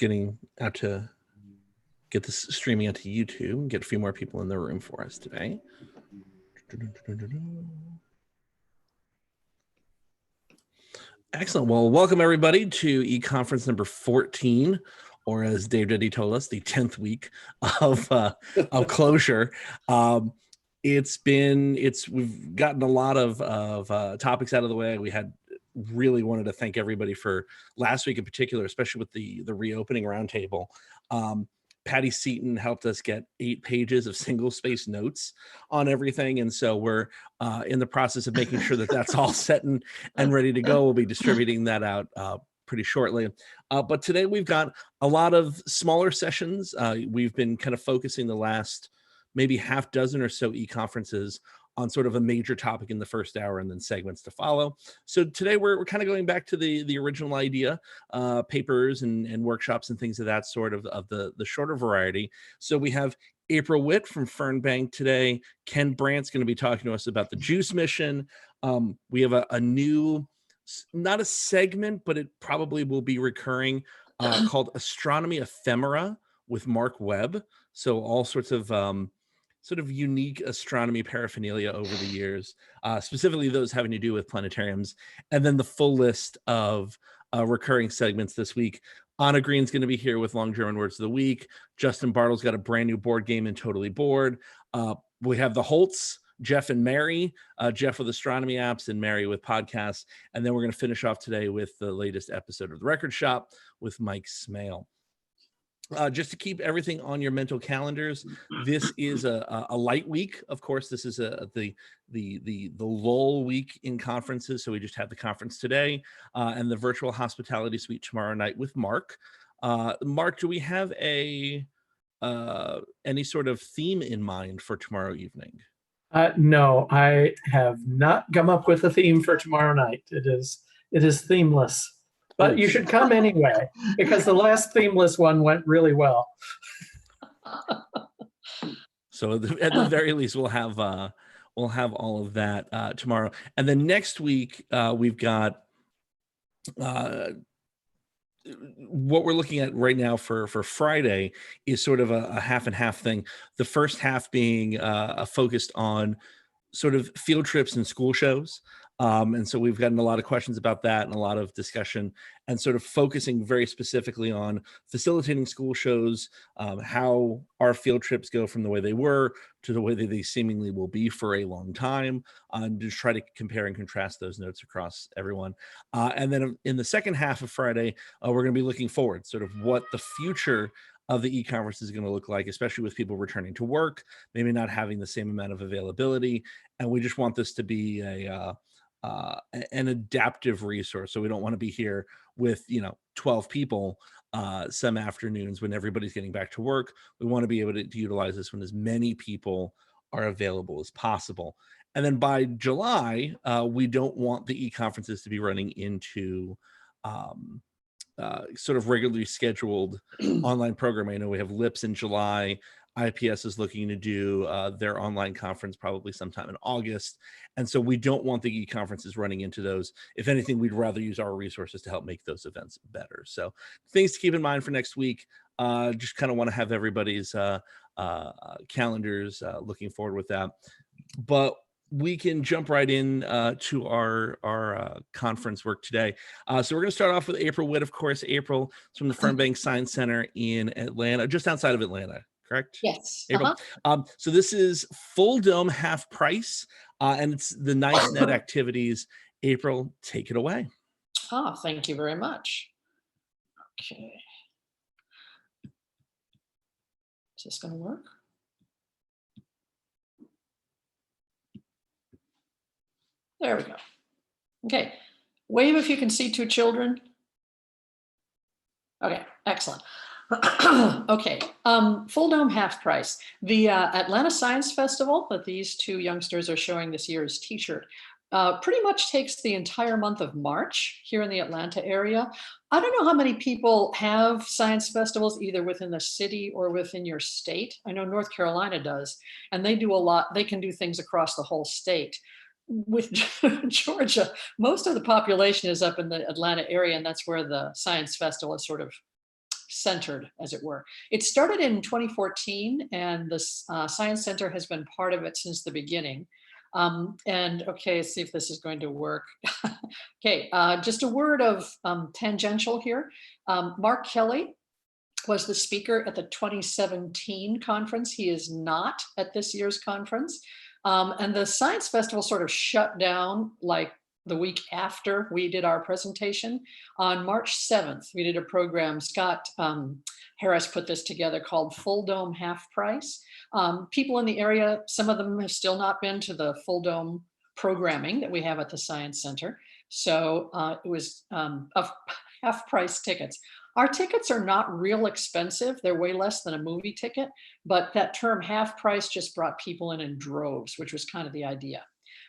getting out to get this streaming onto YouTube and get a few more people in the room for us today. Excellent. Well, welcome everybody to eConference number 14, or as Dave Diddy told us, the 10th week of closure. We've gotten a lot of topics out of the way. We really wanted to thank everybody for last week in particular, especially with the reopening roundtable. Patty Seaton helped us get 8 pages of single space notes on everything. And so we're in the process of making sure that that's all set and ready to go. We'll be distributing that out pretty shortly. But today we've got a lot of smaller sessions. We've been kind of focusing the last maybe half dozen or so e-conferences on sort of a major topic in the first hour and then segments to follow. So today we're kind of going back to the original idea, papers and workshops and things of that sort of the shorter variety. So we have April Whitt from Fernbank today. Ken Brandt's going to be talking to us about the JUICE mission. We have a new, not a segment, but it probably will be recurring, called Astronomy Ephemera with Mark Webb. So all sorts of sort of unique astronomy paraphernalia over the years, specifically those having to do with planetariums, and then the full list of recurring segments this week. Anna Green's going to be here with Long German Words of the Week. Justin Bartel's got a brand new board game in Totally Bored. We have the Holts, Geoff and Mary, Geoff with Astronomy Apps and Mary with podcasts. And then we're going to finish off today with the latest episode of The Record Shop with Mike Smail. Just to keep everything on your mental calendars, this is a light week. Of course, this is the lull week in conferences. So we just had the conference today and the virtual hospitality suite tomorrow night with Mark. Mark, do we have any sort of theme in mind for tomorrow evening? No, I have not come up with a theme for tomorrow night. It is themeless. But you should come anyway, because the last themeless one went really well. So at the very least, we'll have all of that tomorrow, and then next week we've got what we're looking at right now for Friday is sort of a half and half thing. The first half being focused on sort of field trips and school shows. And so we've gotten a lot of questions about that and a lot of discussion and sort of focusing very specifically on facilitating school shows, how our field trips go from the way they were to the way that they seemingly will be for a long time, and just try to compare and contrast those notes across everyone. And then in the second half of Friday, we're going to be looking forward, sort of what the future of the e-conference is going to look like, especially with people returning to work, maybe not having the same amount of availability. And we just want this to be an adaptive resource. So we don't want to be here with 12 people some afternoons when everybody's getting back to work. We want to be able to utilize this when as many people are available as possible. And then by July, we don't want the e-conferences to be running into sort of regularly scheduled online programming. I know we have LIPS in July. IPS is looking to do their online conference probably sometime in August. And so we don't want the e-conferences running into those. If anything, we'd rather use our resources to help make those events better. So things to keep in mind for next week. Just kind of want to have everybody's calendars looking forward with that. But we can jump right in to our conference work today. So we're going to start off with April Whitt, of course. April is from the Fernbank Science Center in Atlanta, just outside of Atlanta. Correct? Yes. April. So this is full dome, half price, and it's the NISE Net activities. April, take it away. Thank you very much. Okay. Is this going to work? There we go. Okay. Wave if you can see 2 children. Okay, excellent. Okay, full dome, half price. The Atlanta Science Festival that these 2 youngsters are showing this year's t-shirt pretty much takes the entire month of March here in the Atlanta area. I don't know how many people have science festivals either within the city or within your state. I know North Carolina does, and they do a lot. They can do things across the whole state. With Georgia, most of the population is up in the Atlanta area, and that's where the science festival is sort of centered, as it were. It started in 2014, and the Science Center has been part of it since the beginning. And okay, let's see if this is going to work. Okay, just a word of tangential here. Mark Kelly was the speaker at the 2017 conference. He is not at this year's conference. And the Science Festival sort of shut down like the week after we did our presentation. On March 7th, we did a program. Scott Harris put this together called Full Dome Half Price. People in the area, some of them have still not been to the Full Dome programming that we have at the Science Center. So it was half price tickets. Our tickets are not real expensive. They're way less than a movie ticket, but that term half price just brought people in droves, which was kind of the idea.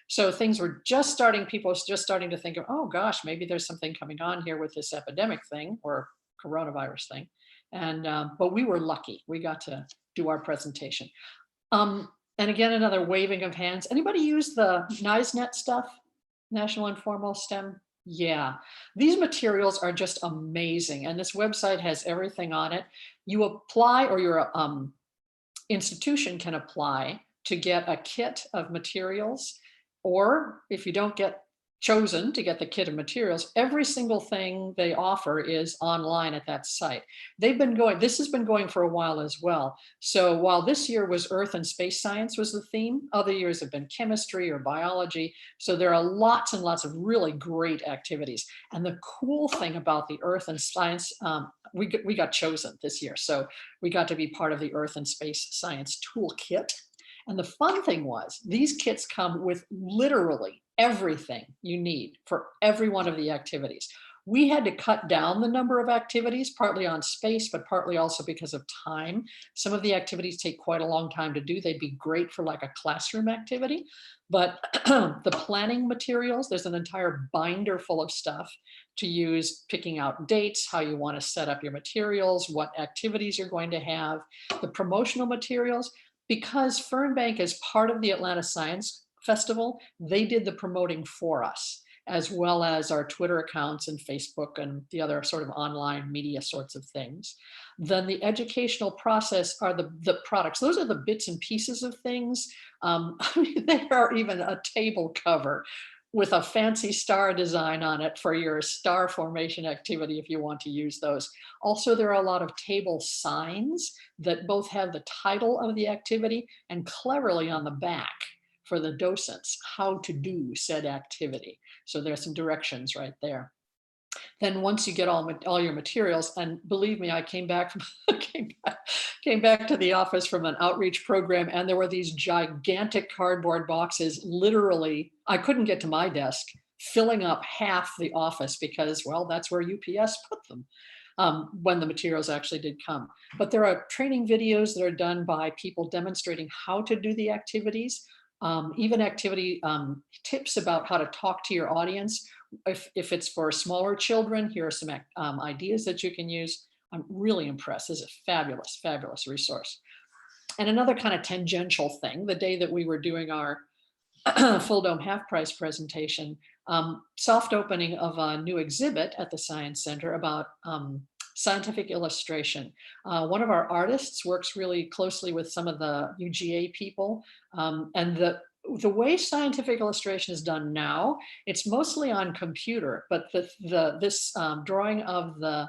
So things were just starting, people were just starting to think of, oh gosh, maybe there's something coming on here with this epidemic thing or coronavirus thing. And, but we were lucky. We got to do our presentation. And again, another waving of hands. Anybody use the NISE stuff? National Informal STEM? Yeah, these materials are just amazing. And this website has everything on it. You apply, or your institution can apply to get a kit of materials. Or if you don't get chosen to get the kit of materials, every single thing they offer is online at that site. They've been going, this has been going for a while as well. So while this year was Earth and Space Science was the theme, other years have been chemistry or biology. So there are lots and lots of really great activities. And the cool thing about the Earth and Science, we got chosen this year. So we got to be part of the Earth and Space Science Toolkit. And the fun thing was, these kits come with literally everything you need for every one of the activities. We had to cut down the number of activities, partly on space, but partly also because of time. Some of the activities take quite a long time to do. They'd be great for like a classroom activity, but the planning materials, there's an entire binder full of stuff to use, picking out dates, how you want to set up your materials, what activities you're going to have, the promotional materials. Because Fernbank is part of the Atlanta Science Festival, they did the promoting for us, as well as our Twitter accounts and Facebook and the other sort of online media sorts of things. Then the educational process are the products. Those are the bits and pieces of things. I mean, there are even a table cover with a fancy star design on it for your star formation activity if you want to use those. Also, there are a lot of table signs that both have the title of the activity and cleverly on the back for the docents how to do said activity. So there's some directions right there. Then once you get all your materials, and believe me, I came back to the office from an outreach program, and there were these gigantic cardboard boxes, literally, I couldn't get to my desk, filling up half the office because, well, that's where UPS put them when the materials actually did come. But there are training videos that are done by people demonstrating how to do the activities, even activity tips about how to talk to your audience. If it's for smaller children, here are some ideas that you can use. I'm really impressed. This is a fabulous, fabulous resource. And another kind of tangential thing, the day that we were doing our Full Dome Half Price presentation, soft opening of a new exhibit at the Science Center about scientific illustration. One of our artists works really closely with some of the UGA people, and the way scientific illustration is done now, it's mostly on computer, but this drawing of the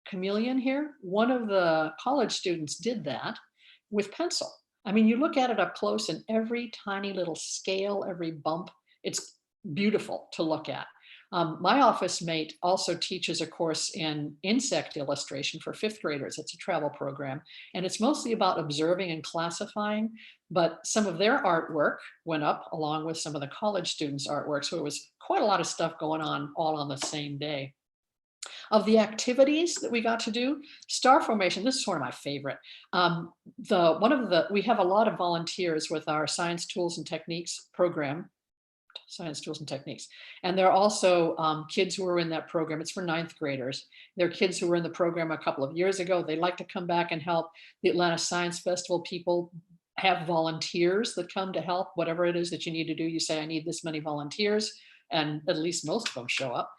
chameleon here, one of the college students did that with pencil. I mean, you look at it up close and every tiny little scale, every bump, it's beautiful to look at. My office mate also teaches a course in insect illustration for 5th graders. It's a travel program, and it's mostly about observing and classifying, but some of their artwork went up along with some of the college students' artwork. So it was quite a lot of stuff going on all on the same day. Of the activities that we got to do, star formation, this is one of my favorite. We have a lot of volunteers with our Science Tools and Techniques program, Science Tools and Techniques. And there are also kids who are in that program. It's for 9th graders. There are kids who were in the program a couple of years ago. They like to come back and help. The Atlanta Science Festival people have volunteers that come to help. Whatever it is that you need to do, you say, I need this many volunteers, and at least most of them show up.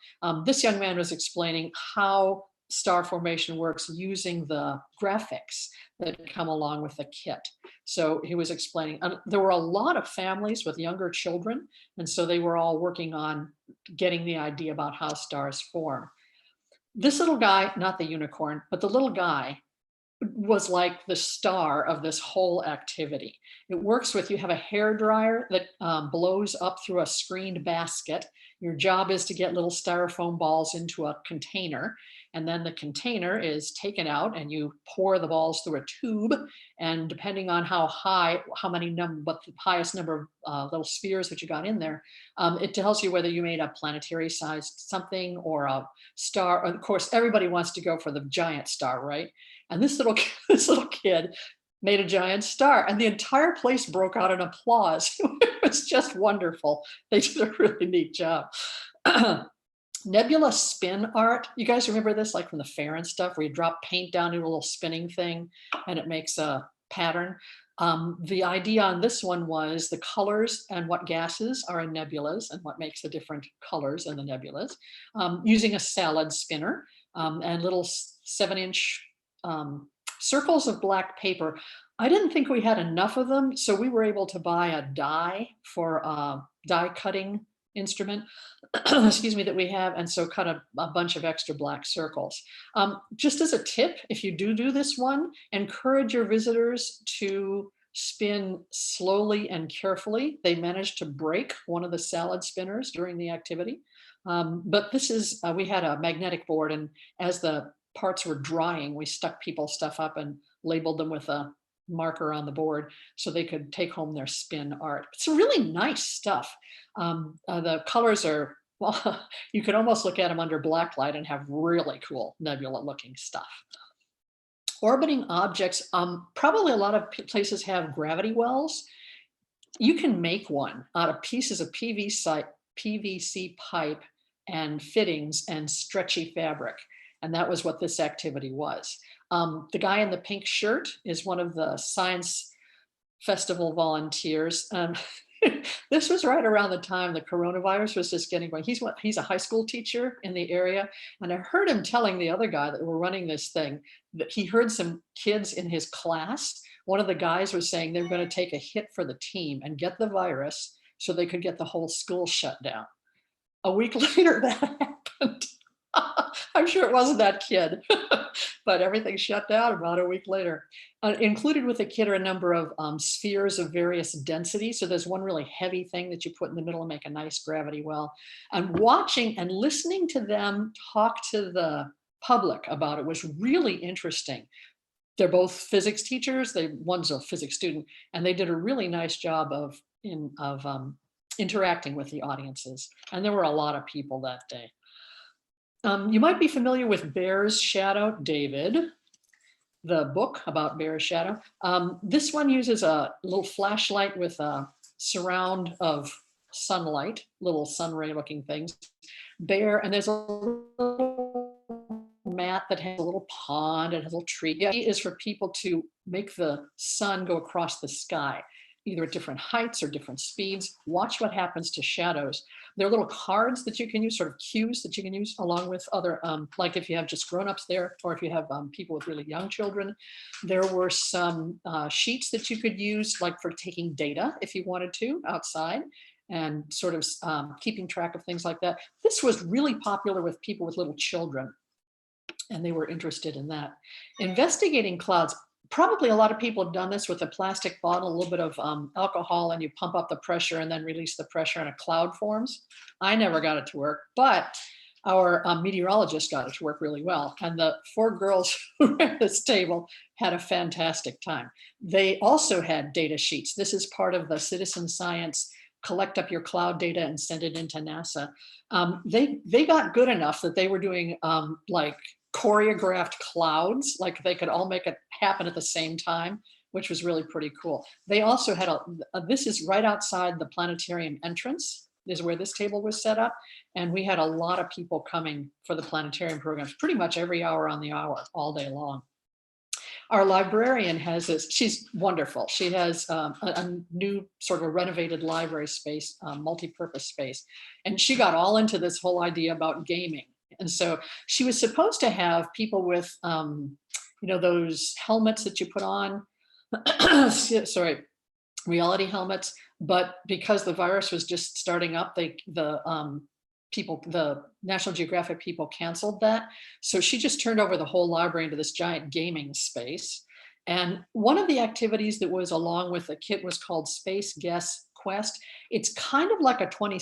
This young man was explaining how star formation works using the graphics that come along with the kit. So he was explaining, there were a lot of families with younger children, and so they were all working on getting the idea about how stars form. This little guy, not the unicorn, but the little guy was like the star of this whole activity. It works with, you have a hair dryer that blows up through a screened basket. Your job is to get little styrofoam balls into a container, and then the container is taken out and you pour the balls through a tube, and depending on how high, what the highest number of little spheres that you got in there, it tells you whether you made a planetary sized something or a star. Of course, everybody wants to go for the giant star, right? And this little kid made a giant star, and the entire place broke out in applause. It was just wonderful. They did a really neat job. Nebula spin art. You guys remember this, like from the fair and stuff, where you drop paint down into a little spinning thing and it makes a pattern. The idea on this one was the colors and what gases are in nebulas and what makes the different colors in the nebulas, using a salad spinner and little 7-inch circles of black paper. I didn't think we had enough of them, so we were able to buy a die for a die cutting instrument, excuse me, that we have, and so cut a bunch of extra black circles. Just as a tip, if you do this one, encourage your visitors to spin slowly and carefully. They managed to break one of the salad spinners during the activity. But this is, we had a magnetic board, and as the parts were drying, we stuck people's stuff up and labeled them with a marker on the board so they could take home their spin art. It's really nice stuff. The colors are, well, you could almost look at them under black light and have really cool nebula looking stuff. Orbiting objects, probably a lot of places have gravity wells. You can make one out of pieces of PVC pipe and fittings and stretchy fabric. And that was what this activity was. The guy in the pink shirt is one of the science festival volunteers. This was right around the time the coronavirus was just getting going. He's a high school teacher in the area. And I heard him telling the other guy that we're running this thing that he heard some kids in his class. One of the guys was saying they're going to take a hit for the team and get the virus so they could get the whole school shut down. A week later, that happened. I'm sure it wasn't that kid, but everything shut down about a week later. Included with the kit are a number of spheres of various densities. So there's one really heavy thing that you put in the middle and make a nice gravity well. And watching and listening to them talk to the public about it was really interesting. They're both physics teachers. One's a physics student, and they did a really nice job of interacting with the audiences. And there were a lot of people that day. You might be familiar with Bear's Shadow, David, the book about Bear's Shadow. This one uses a little flashlight with a surround of sunlight, little sun ray looking things. Bear, and there's a little mat that has a little pond and has a little tree. The idea is for people to make the sun go across the sky, either at different heights or different speeds. Watch what happens to shadows. There are little cards that you can use, sort of cues that you can use along with other, like if you have just grown-ups there, or if you have people with really young children. There were some sheets that you could use, like for taking data if you wanted to outside, and sort of keeping track of things like that. This was really popular with people with little children, and they were interested in that. Investigating clouds. Probably a lot of people have done this with a plastic bottle, a little bit of alcohol, and you pump up the pressure and then release the pressure and a cloud forms. I never got it to work, but our meteorologist got it to work really well. And the 4 girls who were at this table had a fantastic time. They also had data sheets. This is part of the citizen science, collect up your cloud data and send it into NASA. They got good enough that they were doing like choreographed clouds, like they could all make it happen at the same time, which was really pretty cool. They also had this is right outside the planetarium entrance, is where this table was set up. And we had a lot of people coming for the planetarium programs, pretty much every hour on the hour, all day long. Our librarian has this, she's wonderful. She has a new sort of renovated library space, multi-purpose space. And she got all into this whole idea about gaming. And so she was supposed to have people with, those helmets that you put on, sorry, reality helmets. But because the virus was just starting up, the National Geographic people canceled that. So she just turned over the whole library into this giant gaming space. And one of the activities that was along with the kit was called Space Guess Quest. It's kind of like a 20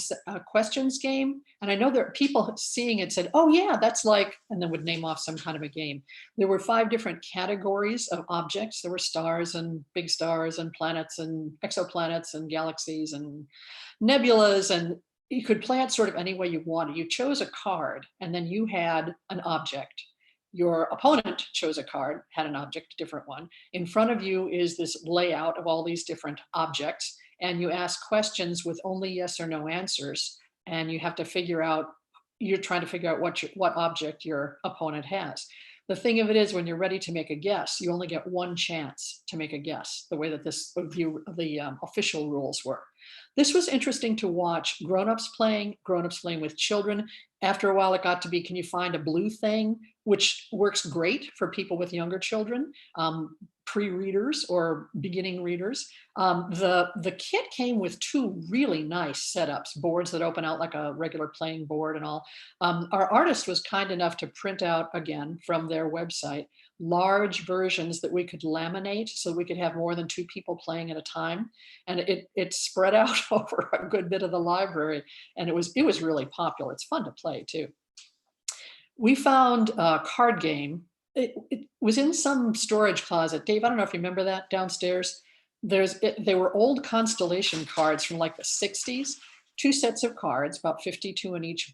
questions game. And I know there are people seeing it said, oh yeah, that's like, and then would name off some kind of a game. There were 5 different categories of objects. There were stars and big stars and planets and exoplanets and galaxies and nebulas, and you could play it sort of any way you wanted. You chose a card and then you had an object. Your opponent chose a card, had an object, a different one. In front of you is this layout of all these different objects, and you ask questions with only yes or no answers, and you have to figure out, you're trying to figure out what object your opponent has. The thing of it is, when you're ready to make a guess, you only get one chance to make a guess, the way that the official rules were. This was interesting to watch grown-ups playing with children. After a while, it got to be, can you find a blue thing, which works great for people with younger children, pre-readers or beginning readers. The kit came with 2 really nice setups, boards that open out like a regular playing board and all. Our artist was kind enough to print out, again, from their website, large versions that we could laminate so we could have more than 2 people playing at a time. And it spread out over a good bit of the library. And it was really popular. It's fun to play too. We found a card game. It was in some storage closet. Dave, I don't know if you remember that downstairs. They were old constellation cards from like the 60s, 2 sets of cards, about 52 in each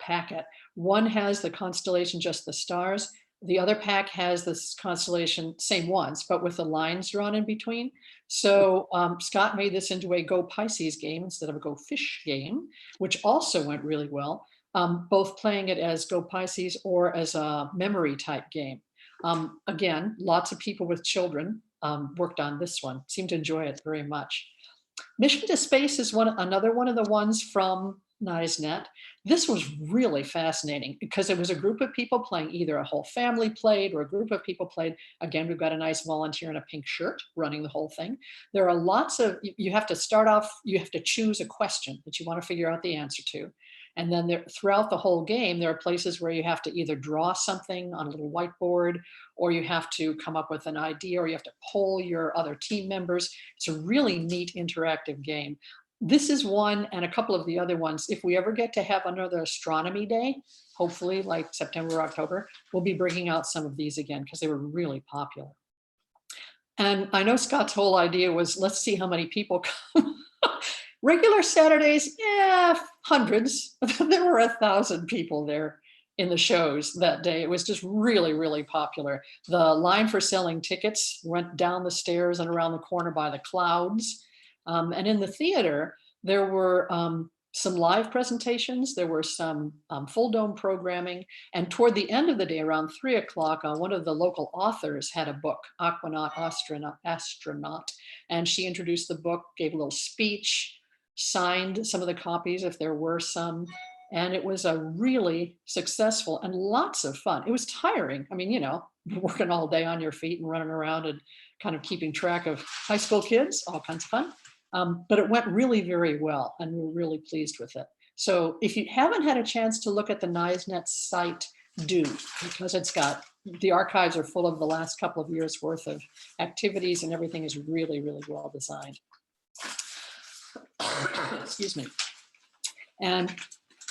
packet. One has the constellation, just the stars. The other pack has this constellation, same ones, but with the lines drawn in between. So Scott made this into a Go Pisces game instead of a Go Fish game, which also went really well. Both playing it as Go Pisces or as a memory type game. Again, lots of people with children worked on this one, seemed to enjoy it very much. Mission to Space is another one of the ones from NISE. This was really fascinating because it was a group of people playing, either a whole family played or a group of people played. Again, we've got a nice volunteer in a pink shirt running the whole thing. There are lots of, you have to start off, you have to choose a question that you want to figure out the answer to. And then throughout the whole game, there are places where you have to either draw something on a little whiteboard, or you have to come up with an idea, or you have to poll your other team members. It's a really neat interactive game. This is one, and a couple of the other ones. If we ever get to have another astronomy day, hopefully like September or October, we'll be bringing out some of these again because they were really popular. And I know Scott's whole idea was, let's see how many people come. Regular Saturdays, hundreds. There were 1,000 people there in the shows that day. It was just really, really popular. The line for selling tickets went down the stairs and around the corner by the clouds. And in the theater, there were some live presentations. There were some full dome programming. And toward the end of the day, around 3 o'clock, one of the local authors had a book, Aquanaut Astronaut. And she introduced the book, gave a little speech, signed some of the copies if there were some. And it was a really successful and lots of fun. It was tiring. I mean, working all day on your feet and running around and kind of keeping track of high school kids, all kinds of fun. But it went really very well, and we were really pleased with it. So if you haven't had a chance to look at the NISE.net site, do, because it's got, the archives are full of the last couple of years worth of activities, and everything is really, really well designed. Excuse me. And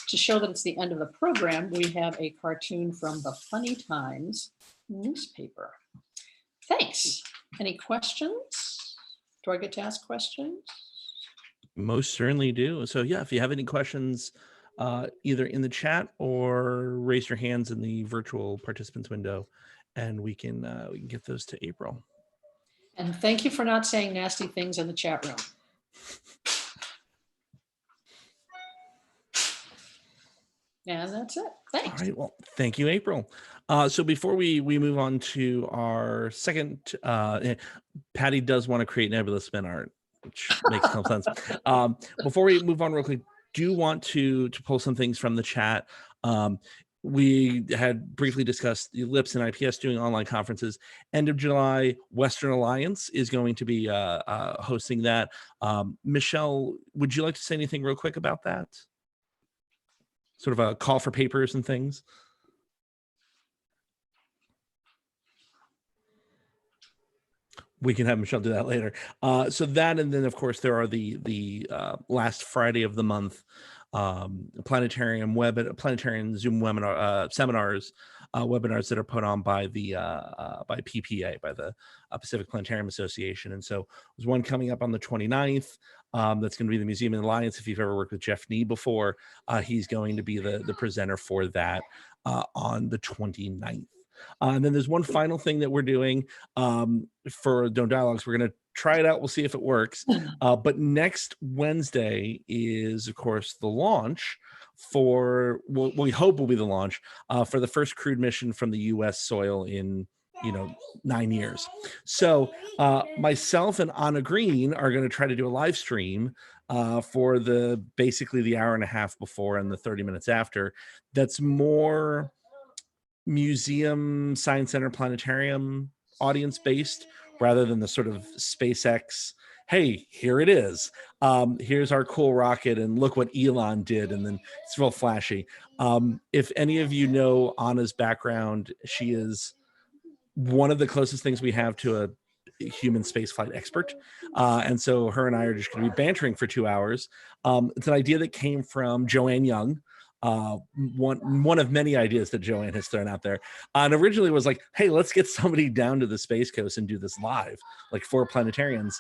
to show that it's the end of the program, we have a cartoon from the Funny Times newspaper. Thanks. Any questions? Do I get to ask questions? Most certainly do. So yeah, if you have any questions, either in the chat or raise your hands in the virtual participants window, and we can get those to April. And thank you for not saying nasty things in the chat room. And that's it. Thanks. All right. Well, thank you, April. So before we move on to our second, Patty does want to create nebula spin art, which makes no sense. Before we move on real quick, do want to pull some things from the chat. we had briefly discussed the Ellipse and IPS doing online conferences. End of July, Western Alliance is going to be hosting that. Michelle, would you like to say anything real quick about that? Sort of a call for papers and things. We can have Michelle do that later. So that, and then of course there are the last Friday of the month Planetarium Webb, Planetarian Zoom webinar seminars, webinars that are put on by the by PPA, by the Pacific Planetarium Association. And so there's one coming up on the 29th. That's going to be the Museum and Alliance. If you've ever worked with Jeff Nee before, he's going to be the presenter for that on the 29th. And then there's one final thing that we're doing for Don't Dialogues. We're going to try it out. We'll see if it works. But next Wednesday is, of course, the launch for, what we hope will be the launch for the first crewed mission from the U.S. soil in 9 years. So myself and Anna Green are going to try to do a live stream for basically the hour and a half before and the 30 minutes after. That's more museum, science center, planetarium audience based rather than the sort of SpaceX, hey, here it is. Here's our cool rocket and look what Elon did. And then it's real flashy. If any of you know Anna's background, she is one of the closest things we have to a human spaceflight expert. And so her and I are just going to be bantering for 2 hours. It's an idea that came from Joanne Young, one of many ideas that Joanne has thrown out there. And originally was like, hey, let's get somebody down to the Space Coast and do this live, like 4 planetarians.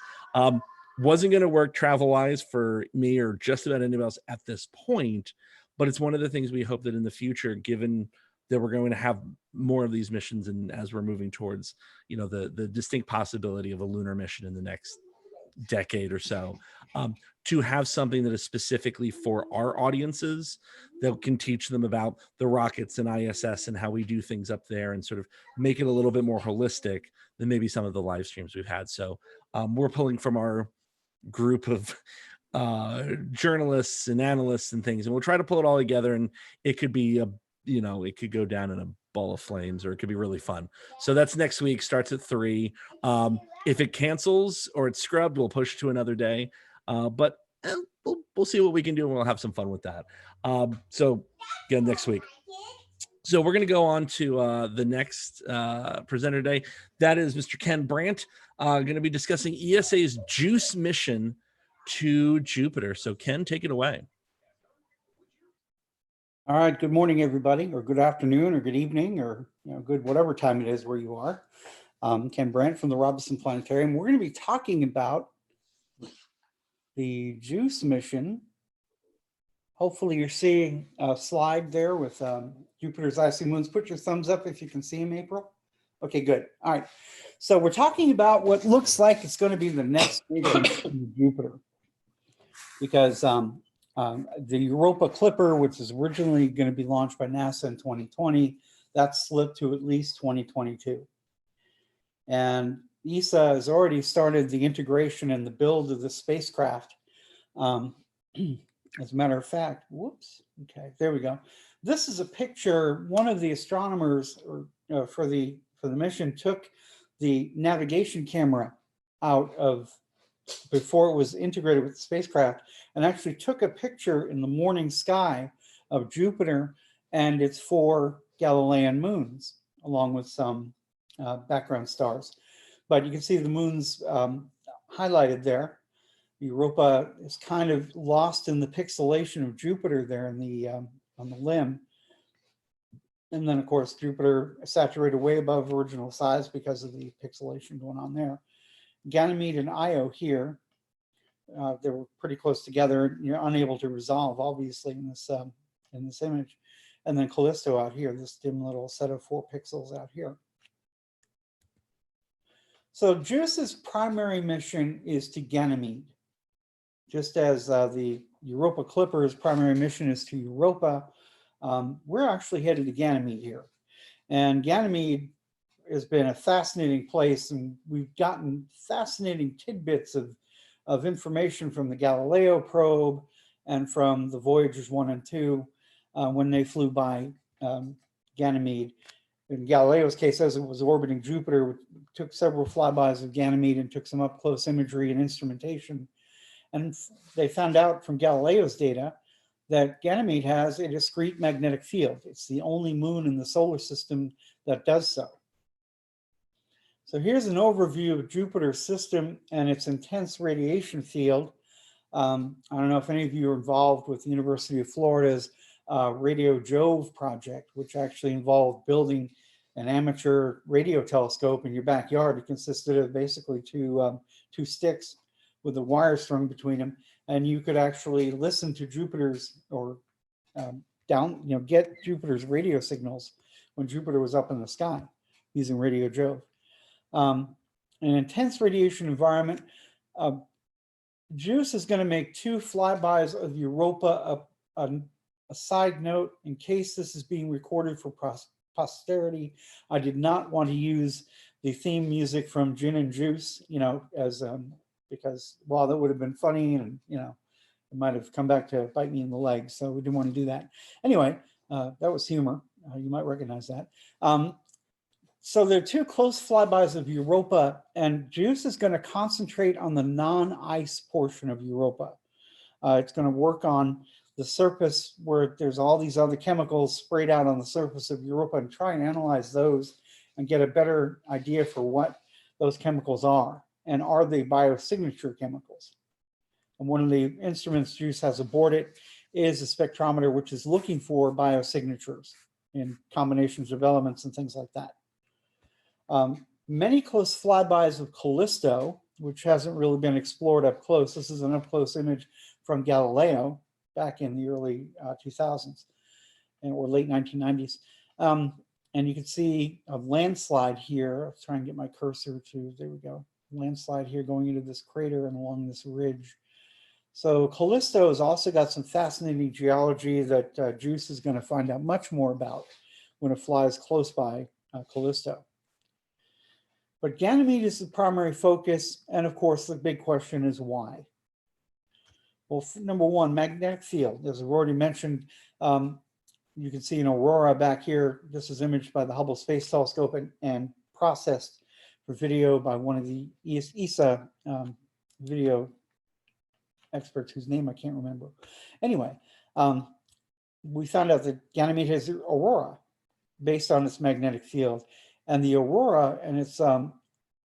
Wasn't going to work travel-wise for me or just about anybody else at this point, but it's one of the things we hope that in the future, given that we're going to have more of these missions, and as we're moving towards, the distinct possibility of a lunar mission in the next decade or so, to have something that is specifically for our audiences that can teach them about the rockets and ISS and how we do things up there and sort of make it a little bit more holistic than maybe some of the live streams we've had. So we're pulling from our group of journalists and analysts and things, and we'll try to pull it all together, and it could be it could go down in a ball of flames, or it could be really fun. So that's next week, starts at 3. If it cancels or it's scrubbed, we'll push to another day. But we'll see what we can do, and we'll have some fun with that. So again, next week. So we're going to go on to the next presenter today. That is Mr. Ken Brandt, going to be discussing ESA's JUICE mission to Jupiter. So Ken, take it away. All right, good morning, everybody, or good afternoon, or good evening, or good whatever time it is where you are. Ken Brandt from the Robeson Planetarium. We're going to be talking about the JUICE mission. Hopefully you're seeing a slide there with Jupiter's icy moons. Put your thumbs up if you can see them, April. Okay, good. All right. So we're talking about what looks like it's going to be the next big mission to Jupiter, because the Europa Clipper, which is originally going to be launched by NASA in 2020, that slipped to at least 2022. And ESA has already started the integration and the build of the spacecraft. As a matter of fact, whoops, okay, there we go. This is a picture. One of the astronomers for the mission took the navigation camera out of before it was integrated with the spacecraft, and actually took a picture in the morning sky of Jupiter and its 4 Galilean moons, along with some background stars. But you can see the moons highlighted there. Europa is kind of lost in the pixelation of Jupiter there in the on the limb. And then, of course, Jupiter saturated way above original size because of the pixelation going on there. Ganymede and Io here, they were pretty close together. You're unable to resolve, obviously, in this image. And then Callisto out here, this dim little set of 4 pixels out here. So JUICE's primary mission is to Ganymede, just as the Europa Clipper's primary mission is to Europa. We're actually headed to Ganymede here. And Ganymede has been a fascinating place, and we've gotten fascinating tidbits of information from the Galileo probe and from the Voyagers 1 and 2 when they flew by Ganymede. In Galileo's case, as it was orbiting Jupiter, took several flybys of Ganymede and took some up-close imagery and instrumentation. And they found out from Galileo's data that Ganymede has a discrete magnetic field. It's the only moon in the solar system that does so. So here's an overview of Jupiter's system and its intense radiation field. I don't know if any of you are involved with the University of Florida's Radio Jove project, which actually involved building an amateur radio telescope in your backyard. It consisted of basically two sticks with a wire strung between them, and you could actually listen to Jupiter's or get Jupiter's radio signals when Jupiter was up in the sky using Radio Jove. An intense radiation environment. JUICE is going to make 2 flybys of Europa. A side note, in case this is being recorded for posterity, I did not want to use the theme music from Gin and Juice, because while that would have been funny and, it might have come back to bite me in the leg. So we didn't want to do that. Anyway, that was humor. You might recognize that. So there are 2 close flybys of Europa, and JUICE is going to concentrate on the non-ice portion of Europa. It's going to work on the surface where there's all these other chemicals sprayed out on the surface of Europa and try and analyze those and get a better idea for what those chemicals are. And are they biosignature chemicals? And one of the instruments JUICE has aboard it is a spectrometer, which is looking for biosignatures in combinations of elements and things like that. Many close flybys of Callisto, which hasn't really been explored up close. This is an up close image from Galileo back in the early 2000s or late 1990s. And you can see a landslide here. I'll try and get my cursor to, there we go. Landslide here going into this crater and along this ridge. So Callisto has also got some fascinating geology that JUICE is going to find out much more about when it flies close by Callisto. But Ganymede is the primary focus, and of course the big question is why? Well, number one, magnetic field. As I've already mentioned, you can see an aurora back here. This is imaged by the Hubble Space Telescope and processed for video by one of the ESA video experts whose name I can't remember. Anyway, we found out that Ganymede has aurora based on its magnetic field. And the aurora and its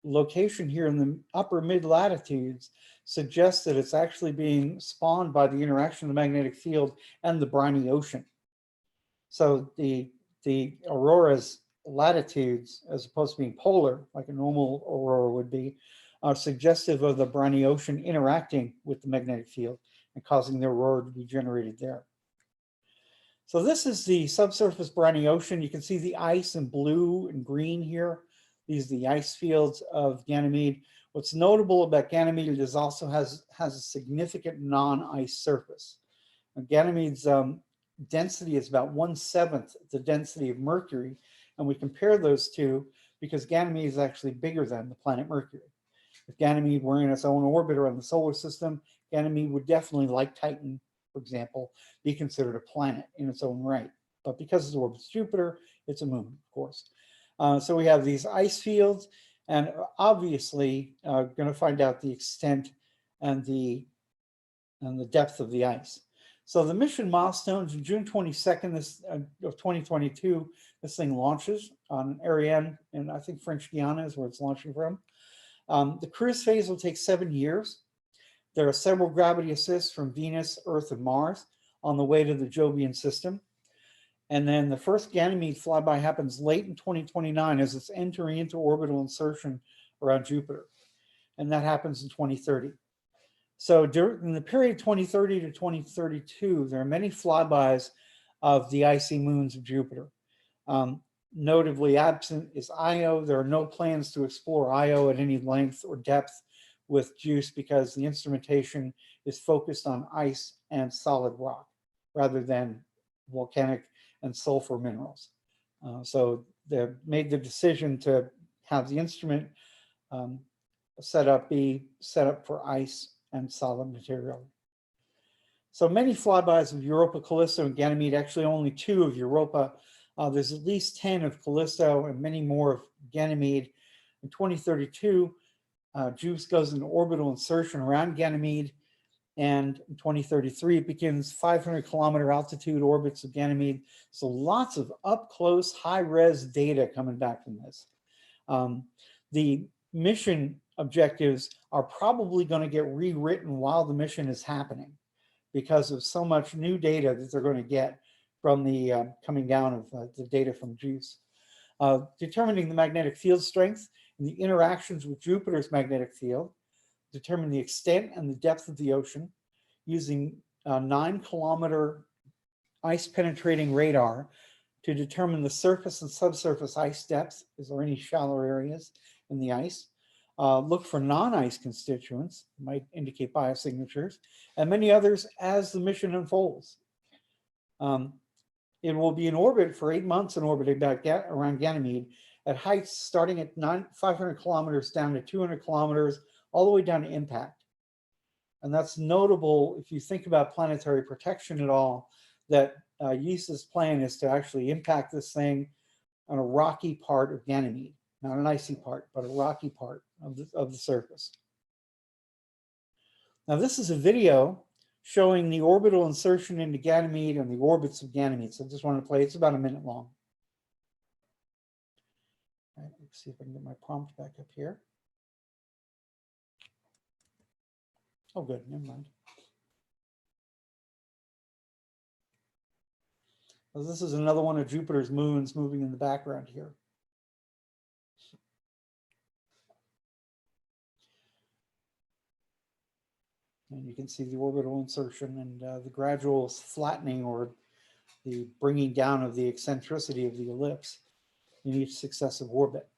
location here in the upper mid latitudes suggests that it's actually being spawned by the interaction of the magnetic field and the briny ocean. So the aurora's latitudes, as opposed to being polar, like a normal aurora would be, are suggestive of the briny ocean interacting with the magnetic field and causing the aurora to be generated there. So this is the subsurface briny ocean. You can see the ice in blue and green here. These are the ice fields of Ganymede. What's notable about Ganymede is it also has a significant non-ice surface. And Ganymede's density is about 1/7 the density of Mercury. And we compare those two because Ganymede is actually bigger than the planet Mercury. If Ganymede were in its own orbit around the solar system, Ganymede would definitely, like Titan, for example, be considered a planet in its own right. But because it orbits Jupiter, it's a moon, of course. So we have these ice fields, and obviously going to find out the extent and the depth of the ice. So the mission milestones, June 22nd of 2022, this thing launches on Ariane, and I think French Guiana is where it's launching from. The cruise phase will take 7 years. There are several gravity assists from Venus, Earth, and Mars on the way to the Jovian system. And then the first Ganymede flyby happens late in 2029 as it's entering into orbital insertion around Jupiter. And that happens in 2030. So during the period 2030 to 2032, there are many flybys of the icy moons of Jupiter. Notably absent is Io. There are no plans to explore Io at any length or depth with JUICE because the instrumentation is focused on ice and solid rock rather than volcanic and sulfur minerals. So they made the decision to have the instrument be set up for ice and solid material. So many flybys of Europa, Callisto, and Ganymede, actually only 2 of Europa. There's at least 10 of Callisto and many more of Ganymede. In 2032, JUICE goes into orbital insertion around Ganymede, and in 2033, it begins 500-kilometer altitude orbits of Ganymede. So lots of up-close, high-res data coming back from this. The mission objectives are probably going to get rewritten while the mission is happening because of so much new data that they're going to get from the coming down of the data from JUICE. Determining the magnetic field strength and the interactions with Jupiter's magnetic field, determine the extent and the depth of the ocean using a 9-kilometer ice penetrating radar to determine the surface and subsurface ice depth. Is there any shallow areas in the ice? Look for non-ice constituents, might indicate biosignatures, and many others as the mission unfolds. It will be in orbit for 8 months and orbiting back around Ganymede at heights starting at 500 kilometers down to 200 kilometers, all the way down to impact. And that's notable if you think about planetary protection at all, that JUICE's plan is to actually impact this thing on a rocky part of Ganymede, not an icy part, but a rocky part of the surface. Now this is a video showing the orbital insertion into Ganymede and the orbits of Ganymede. So I just want to play, it's about a minute long. All right, let's see if I can get my prompt back up here. Oh, good, never mind. Well, this is another one of Jupiter's moons moving in the background here. And you can see the orbital insertion and the gradual flattening or the bringing down of the eccentricity of the ellipse in each successive orbit.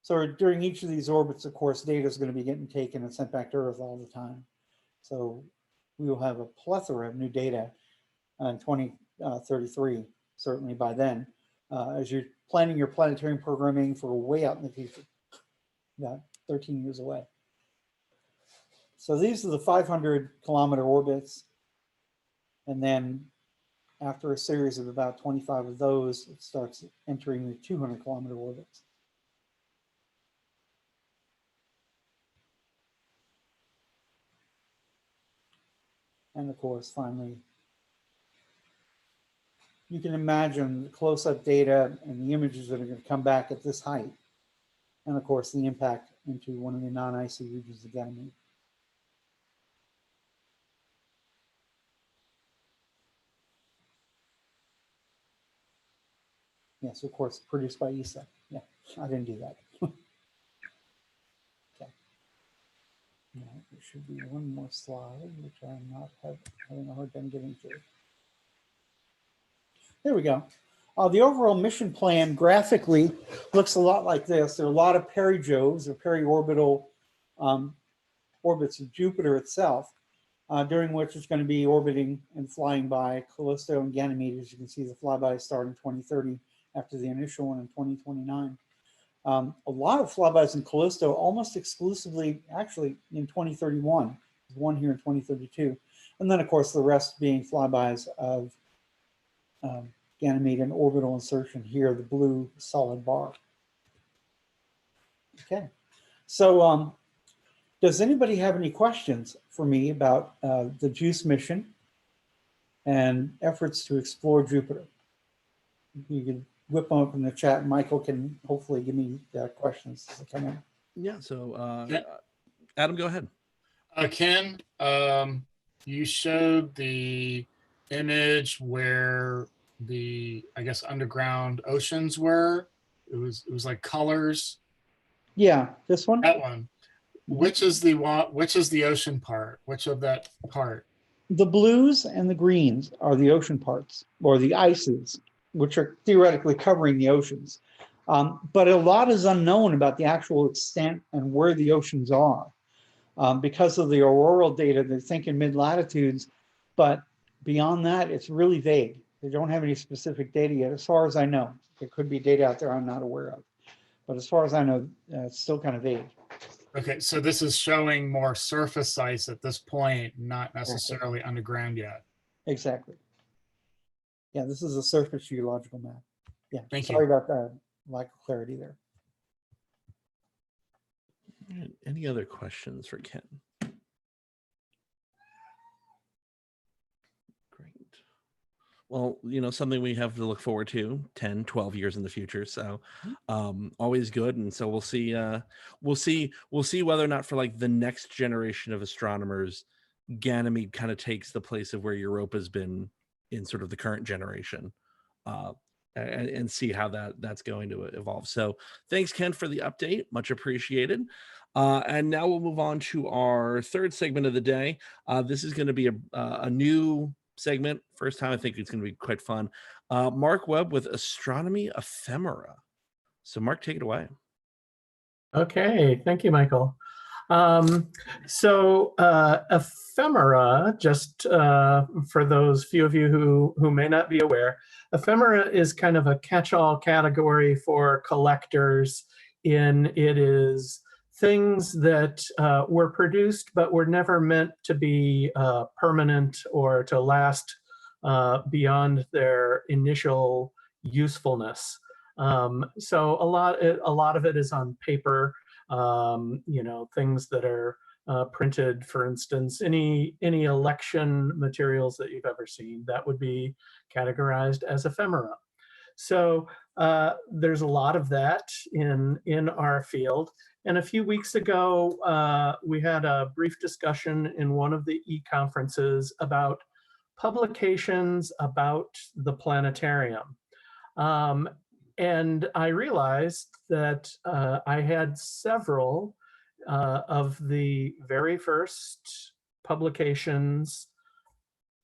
So during each of these orbits, of course, data is going to be getting taken and sent back to Earth all the time. So we will have a plethora of new data in 2033, certainly by then, as you're planning your planetarium programming for way out in the future, about 13 years away. So these are the 500-kilometer orbits. And then after a series of about 25 of those, it starts entering the 200-kilometer orbits. And of course, finally, you can imagine the close-up data and the images that are going to come back at this height. And of course, the impact into one of the non-icy regions of Ganymede. Yes, of course, produced by ESA. Yeah, I didn't do that. Okay. Now, there should be one more slide, which I'm not having a hard time getting to. There we go. The overall mission plan graphically looks a lot like this. There are a lot of perijoves or periorbital orbits of Jupiter itself, during which it's going to be orbiting and flying by Callisto and Ganymede. As you can see, the flybys start in 2030 after the initial one in 2029. A lot of flybys in Callisto almost exclusively actually in 2031. There's one here in 2032. And then, of course, the rest being flybys of Ganymede and orbital insertion here, the blue solid bar. Okay, so does anybody have any questions for me about the JUICE mission and efforts to explore Jupiter? You can whip them up in the chat, and Michael can hopefully give me questions as they come in. Yeah, so Adam, go ahead. Ken, you showed the image where the, I guess, underground oceans were. It was like colors. Yeah, this one. That one. Which is the ocean part? Which of that part? The blues and the greens are the ocean parts, or the ices, which are theoretically covering the oceans. But a lot is unknown about the actual extent and where the oceans are. Because of the auroral data, they think in mid-latitudes, but beyond that, it's really vague. They don't have any specific data yet, as far as I know. There could be data out there I'm not aware of. But as far as I know, it's still kind of vague. Okay, so this is showing more surface ice at this point, not necessarily underground yet. Exactly. Yeah, this is a surface geological map. Yeah, Thank you. sorry about that lack of clarity there. All right, any other questions for Ken? Great. Well, something we have to look forward to 10, 12 years in the future. So always good. And so we'll see whether or not for like the next generation of astronomers, Ganymede kind of takes the place of where Europa's been in sort of the current generation, and see how that's going to evolve. So thanks, Ken, for the update. Much appreciated. And now we'll move on to our third segment of the day. This is going to be a new segment. First time. I think it's going to be quite fun. Mark Webb with Astronomy Ephemera. So Mark, take it away. Okay, thank you, Michael. Ephemera, just for those few of you who may not be aware, ephemera is kind of a catch-all category for collectors. It is things that were produced but were never meant to be permanent or to last beyond their initial usefulness. So a lot of it is on paper. Things that are printed, for instance, any election materials that you've ever seen, that would be categorized as ephemera. So there's a lot of that in our field. And a few weeks ago, we had a brief discussion in one of the e-conferences about publications about the planetarium. And I realized that I had several of the very first publications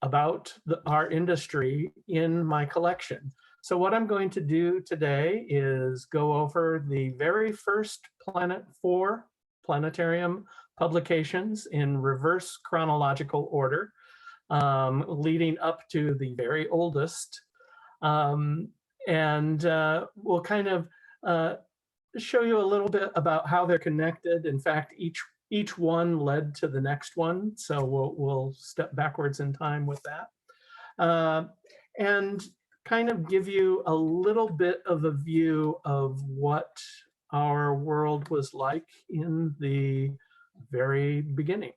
about our industry in my collection. So what I'm going to do today is go over the very first Planet 4 Planetarium publications in reverse chronological order, leading up to the very oldest. And we'll kind of show you a little bit about how they're connected. In fact, each one led to the next one, so we'll step backwards in time with that, and kind of give you a little bit of a view of what our world was like in the very beginning.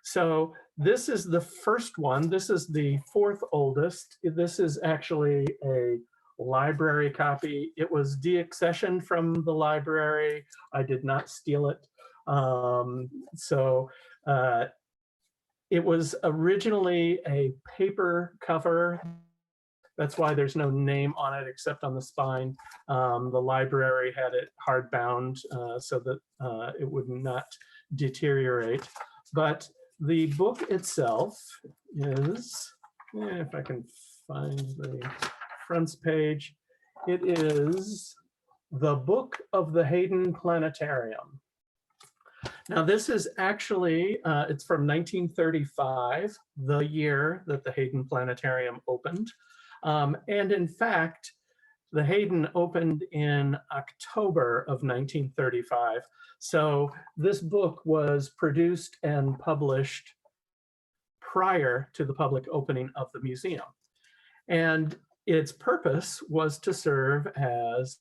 So this is the first one. This is the fourth oldest. This is actually a library copy. It was deaccessioned from the library. I did not steal it. It was originally a paper cover. That's why there's no name on it except on the spine. The library had it hardbound so that it would not deteriorate. But the book itself is, if I can find the fronts page, it is The Book of the Hayden Planetarium. Now this is actually, it's from 1935, the year that the Hayden Planetarium opened. And in fact, the Hayden opened in October of 1935. So this book was produced and published prior to the public opening of the museum. And its purpose was to serve as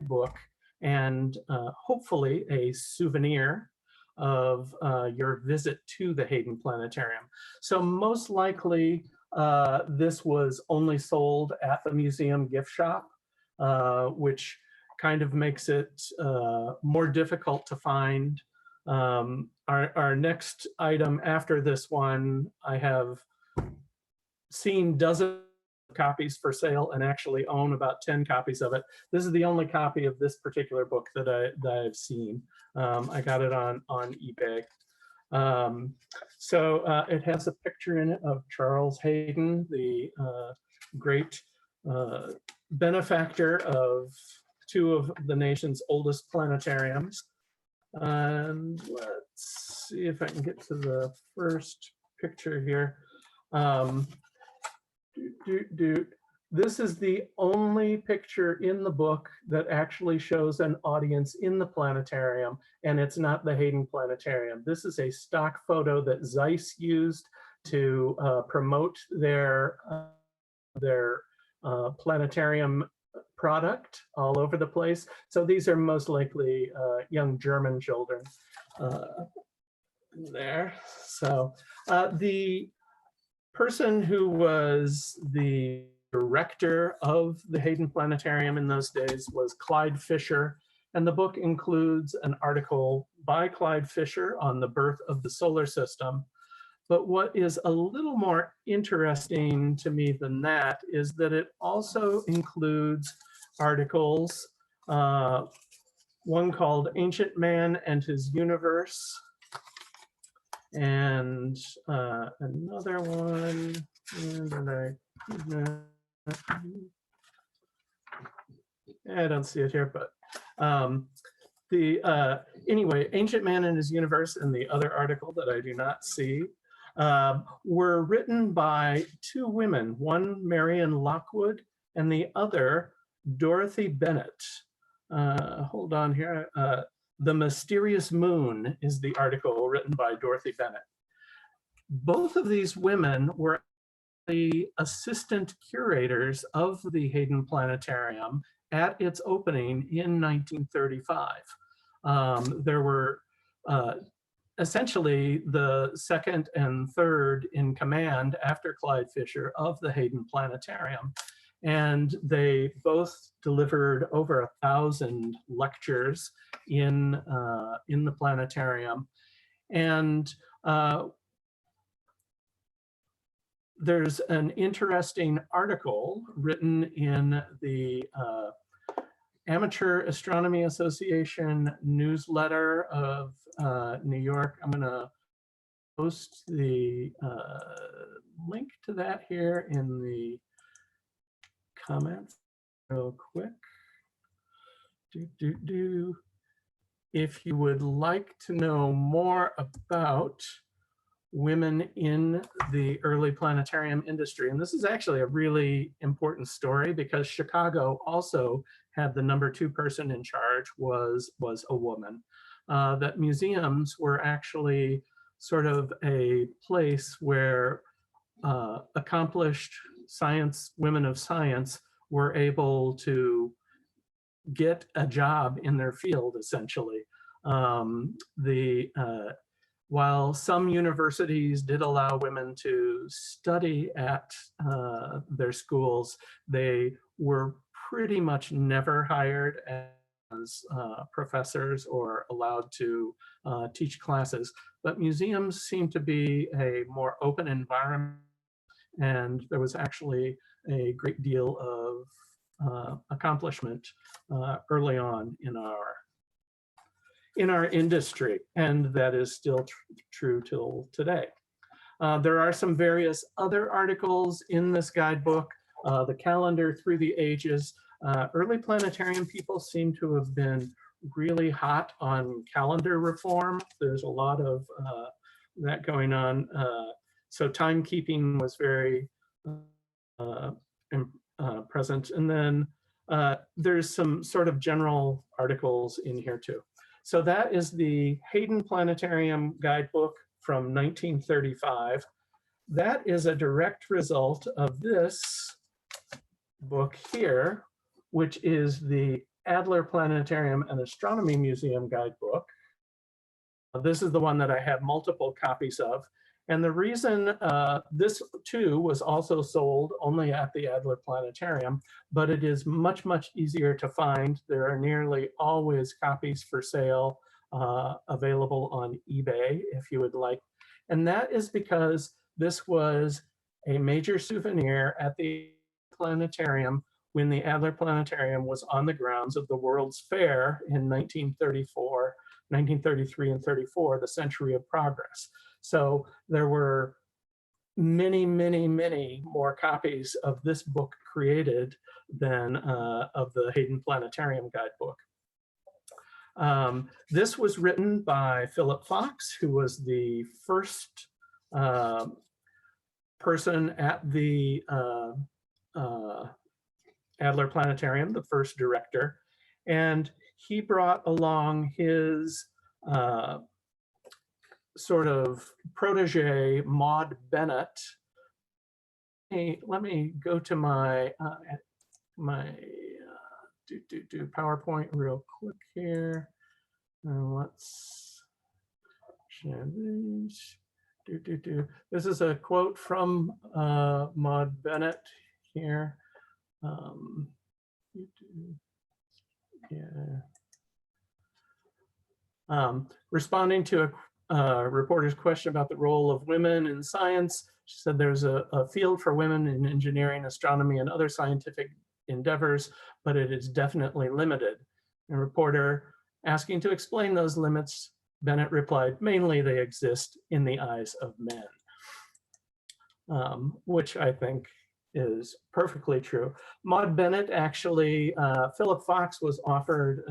a book and hopefully a souvenir of your visit to the Hayden Planetarium. So most likely, this was only sold at the museum gift shop, which kind of makes it more difficult to find. Our next item after this one, I have seen dozens of copies for sale and actually own about 10 copies of it. This is the only copy of this particular book that I've seen. I got it on eBay. It has a picture in it of Charles Hayden, the great benefactor of two of the nation's oldest planetariums. And let's see if I can get to the first picture here. This is the only picture in the book that actually shows an audience in the planetarium, and it's not the Hayden Planetarium. This is a stock photo that Zeiss used to promote their their planetarium product all over the place. So these are most likely young German children there. So the person who was the director of the Hayden Planetarium in those days was Clyde Fisher, and the book includes an article by Clyde Fisher on the birth of the solar system. But what is a little more interesting to me than that is that it also includes articles, one called Ancient Man and His Universe, and another one, I don't see it here, but anyway, Ancient Man and His Universe and the other article that I do not see were written by two women, one Marion Lockwood and the other Dorothy Bennett. Hold on here. The Mysterious Moon is the article written by Dorothy Bennett. Both of these women were the assistant curators of the Hayden Planetarium at its opening in 1935. There were essentially the second and third in command after Clyde Fisher of the Hayden Planetarium. And they both delivered over 1,000 lectures in the planetarium. And there's an interesting article written in the Amateur Astronomy Association newsletter of New York. I'm going to post the link to that here in the comments real quick. If you would like to know more about women in the early planetarium industry, and this is actually a really important story because Chicago also had the number 2 person in charge was a woman. That museums were actually sort of a place where accomplished women of science were able to get a job in their field, essentially. While some universities did allow women to study at their schools, they were pretty much never hired as professors or allowed to teach classes. But museums seem to be a more open environment, and there was actually a great deal of accomplishment early on in our industry, and that is still true till today. There are some various other articles in this guidebook. The calendar through the ages. Early planetarium people seem to have been really hot on calendar reform. There's a lot of that going on. So timekeeping was very present. And then there's some sort of general articles in here too. So that is the Hayden Planetarium Guidebook from 1935. That is a direct result of this book here, which is the Adler Planetarium and Astronomy Museum Guidebook. This is the one that I have multiple copies of. And the reason this too was also sold only at the Adler Planetarium, but it is much, much easier to find. There are nearly always copies for sale available on eBay if you would like. And that is because this was a major souvenir at the planetarium when the Adler Planetarium was on the grounds of the World's Fair in 1933 and 34, the Century of Progress. So there were many, many, many more copies of this book created than of the Hayden Planetarium Guidebook. This was written by Philip Fox, who was the first person at the Adler Planetarium, the first director, and he brought along his sort of protege, Maud Bennett, let me go to my PowerPoint real quick here. Let's This is a quote from Maud Bennett here. Responding to a reporter's question about the role of women in science, she said there's a field for women in engineering, astronomy, and other scientific endeavors, but it is definitely limited. A reporter asking to explain those limits, Bennett replied, mainly they exist in the eyes of men, which I think is perfectly true. Maud Bennett actually, Philip Fox was offered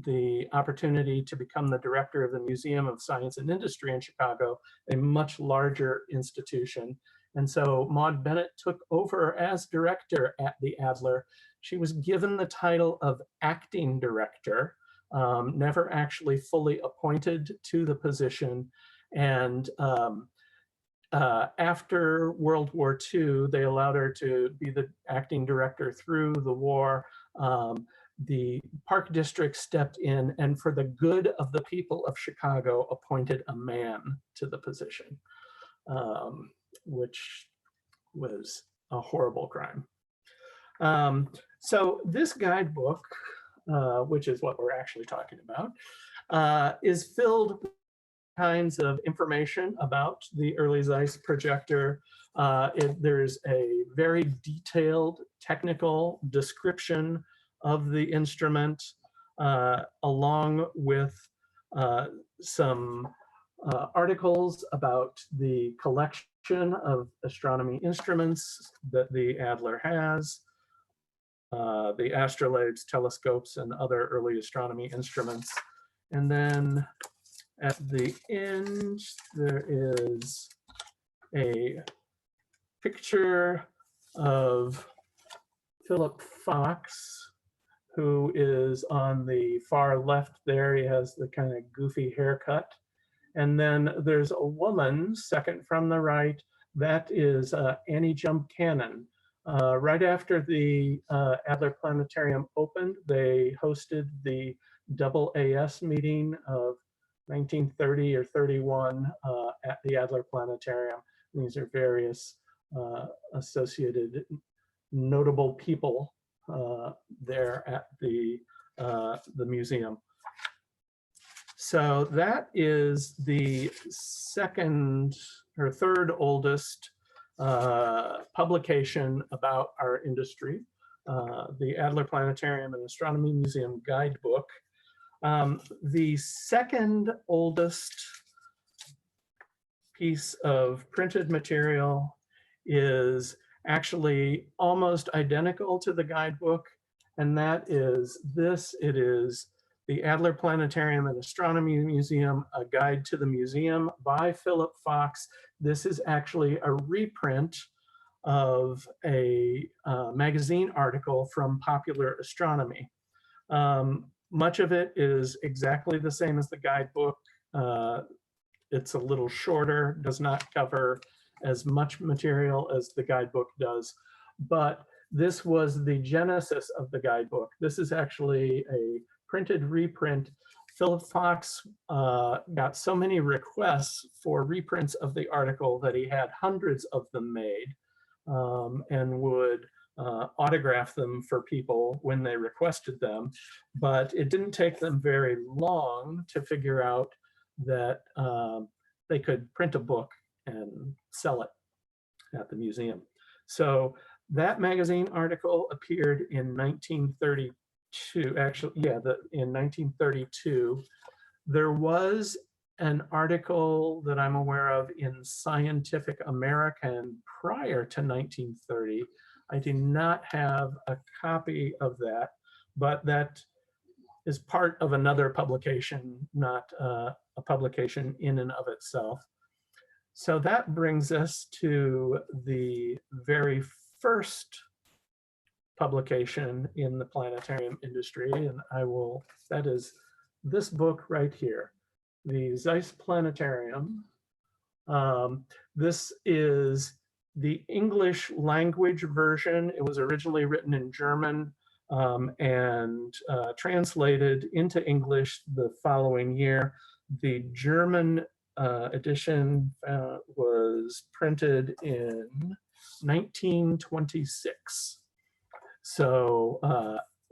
the opportunity to become the director of the Museum of Science and Industry in Chicago, a much larger institution. And so Maud Bennett took over as director at the Adler. She was given the title of acting director, never actually fully appointed to the position. And after World War II, they allowed her to be the acting director through the war. The Park District stepped in and for the good of the people of Chicago, appointed a man to the position, which was a horrible crime. So this guidebook, which is what we're actually talking about, is filled with kinds of information about the early Zeiss projector. There's a very detailed technical description of the instrument, along with some articles about the collection of astronomy instruments that the Adler has, the astrolabes, telescopes, and other early astronomy instruments. And then at the end, there is a picture of Philip Fox, who is on the far left there. He has the kind of goofy haircut. And then there's a woman, second from the right, that is Annie Jump Cannon. Right after the Adler Planetarium opened, they hosted the AAS meeting of 1930 or 31 at the Adler Planetarium. And these are various associated notable people there at the museum. So that is the second or third oldest publication about our industry, the Adler Planetarium and Astronomy Museum Guidebook. The second oldest piece of printed material is actually almost identical to the guidebook, and that is this. It is the Adler Planetarium and Astronomy Museum, A Guide to the Museum by Philip Fox. This is actually a reprint of a magazine article from Popular Astronomy. Much of it is exactly the same as the guidebook. It's a little shorter, does not cover as much material as the guidebook does, but this was the genesis of the guidebook. This is actually a printed reprint. Philip Fox got so many requests for reprints of the article that he had hundreds of them made, and would autograph them for people when they requested them. But it didn't take them very long to figure out that they could print a book and sell it at the museum. So that magazine article appeared in 1932, actually, yeah, in 1932. There was an article that I'm aware of in Scientific American prior to 1930. I do not have a copy of that, but that is part of another publication, not a publication in and of itself. So that brings us to the very first publication in the planetarium industry, and that is this book right here, the Zeiss Planetarium. This is the English language version, it was originally written in German and translated into English the following year. The German edition was printed in 1926. So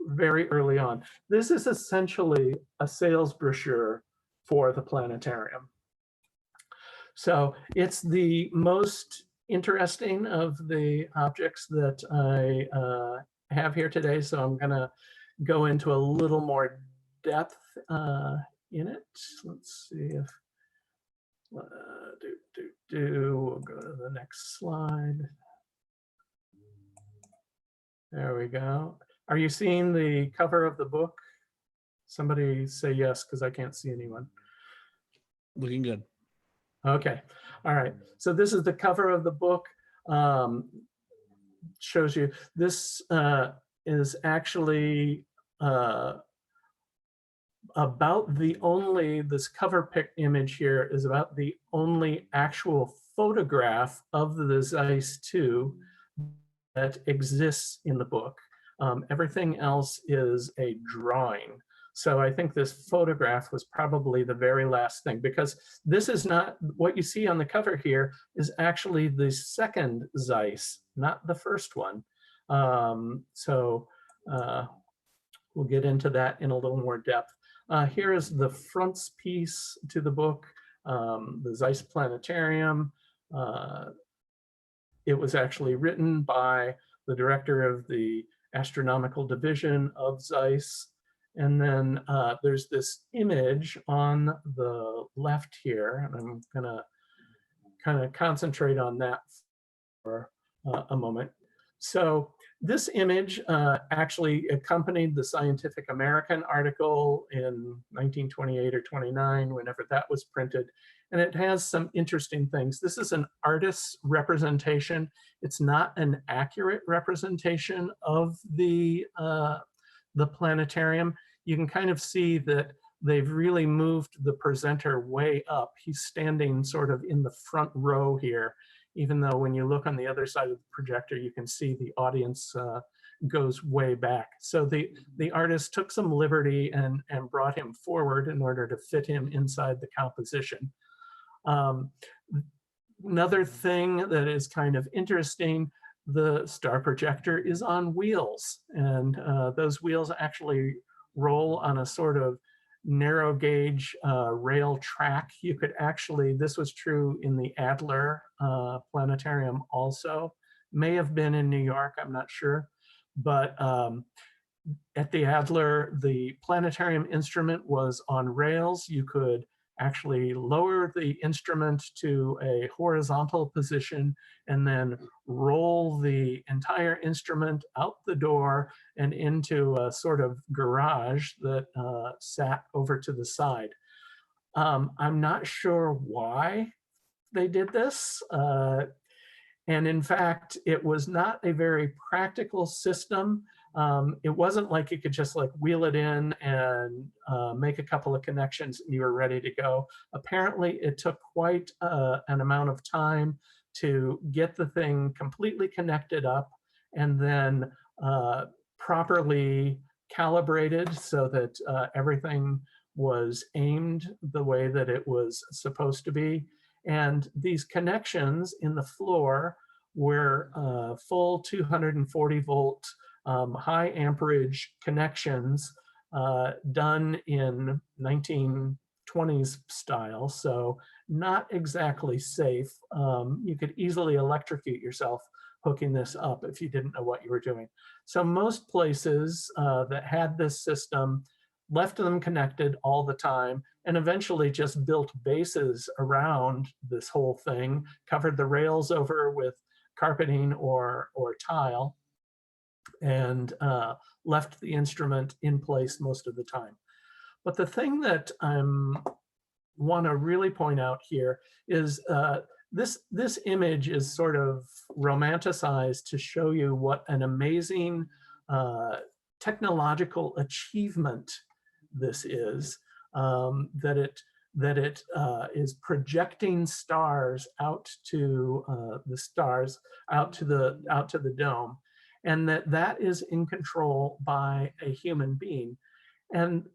very early on. This is essentially a sales brochure for the planetarium. So it's the most interesting of the objects that I have here today. So I'm going to go into a little more depth in it. Let's see if we'll go to the next slide. There we go. Are you seeing the cover of the book? Somebody say yes, because I can't see anyone. Looking good. Okay. All right. So this is the cover of the book. Shows you this is actually about the only, this cover pic image here is about the only actual photograph of the Zeiss 2 that exists in the book. Everything else is a drawing. So I think this photograph was probably the very last thing, because this is not, what you see on the cover here is actually the second Zeiss, not the first one. We'll get into that in a little more depth. Here is the frontispiece to the book, the Zeiss Planetarium. It was actually written by the director of the astronomical division of Zeiss. And then there's this image on the left here, and I'm gonna kind of concentrate on that for a moment. So this image actually accompanied the Scientific American article in 1928 or 29, whenever that was printed. And it has some interesting things. This is an artist's representation. It's not an accurate representation of the planetarium. You can kind of see that they've really moved the presenter way up. He's standing sort of in the front row here, even though when you look on the other side of the projector, you can see the audience goes way back. So the artist took some liberty and brought him forward in order to fit him inside the composition. Another thing that is kind of interesting, the star projector is on wheels, and those wheels actually roll on a sort of narrow gauge rail track. You could actually, this was true in the Adler Planetarium also, may have been in New York, I'm not sure, but at the Adler, the planetarium instrument was on rails. You could actually lower the instrument to a horizontal position and then roll the entire instrument out the door and into a sort of garage that sat over to the side. I'm not sure why they did this. And in fact, it was not a very practical system. It wasn't like you could just like wheel it in and make a couple of connections and you were ready to go. Apparently, it took quite an amount of time to get the thing completely connected up and then properly calibrated so that everything was aimed the way that it was supposed to be. And these connections in the floor were full 240 volt high amperage connections done in 1920s style, so not exactly safe. You could easily electrocute yourself hooking this up if you didn't know what you were doing. So most places that had this system left them connected all the time and eventually just built bases around this whole thing, covered the rails over with carpeting or tile, and left the instrument in place most of the time. But the thing that I want to really point out here is this image is sort of romanticized to show you what an amazing technological achievement this is, that it that it is projecting stars out to the dome, and that is in control by a human being. And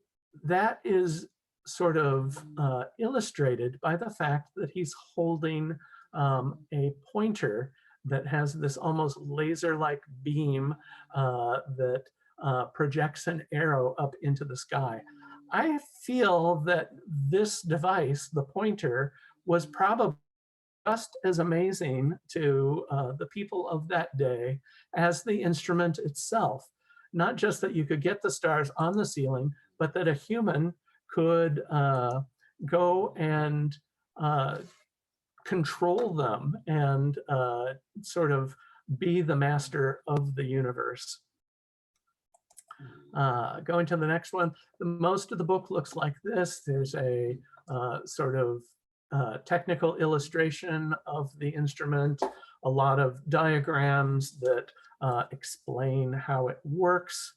that is sort of illustrated by the fact that he's holding a pointer that has this almost laser-like beam that projects an arrow up into the sky. I feel that this device, the pointer, was probably just as amazing to the people of that day as the instrument itself. Not just that you could get the stars on the ceiling, but that a human could go and control them and sort of be the master of the universe. Going to the next one, most of the book looks like this. There's a sort of technical illustration of the instrument, a lot of diagrams that explain how it works.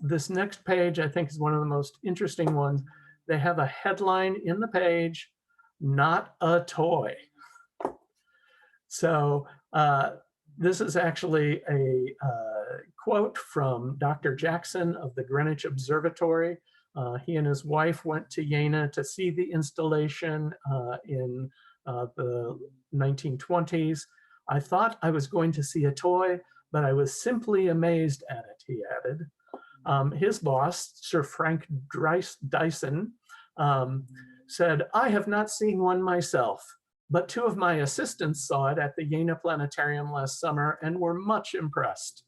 This next page, I think, is one of the most interesting ones. They have a headline in the page, "Not a toy." So this is actually a quote from Dr. Jackson of the Greenwich Observatory. He and his wife went to Jena to see the installation in the 1920s. "I thought I was going to see a toy, but I was simply amazed at it," he added. His boss, Sir Frank Dyson, said, "I have not seen one myself, but two of my assistants saw it at the Jena Planetarium last summer and were much impressed.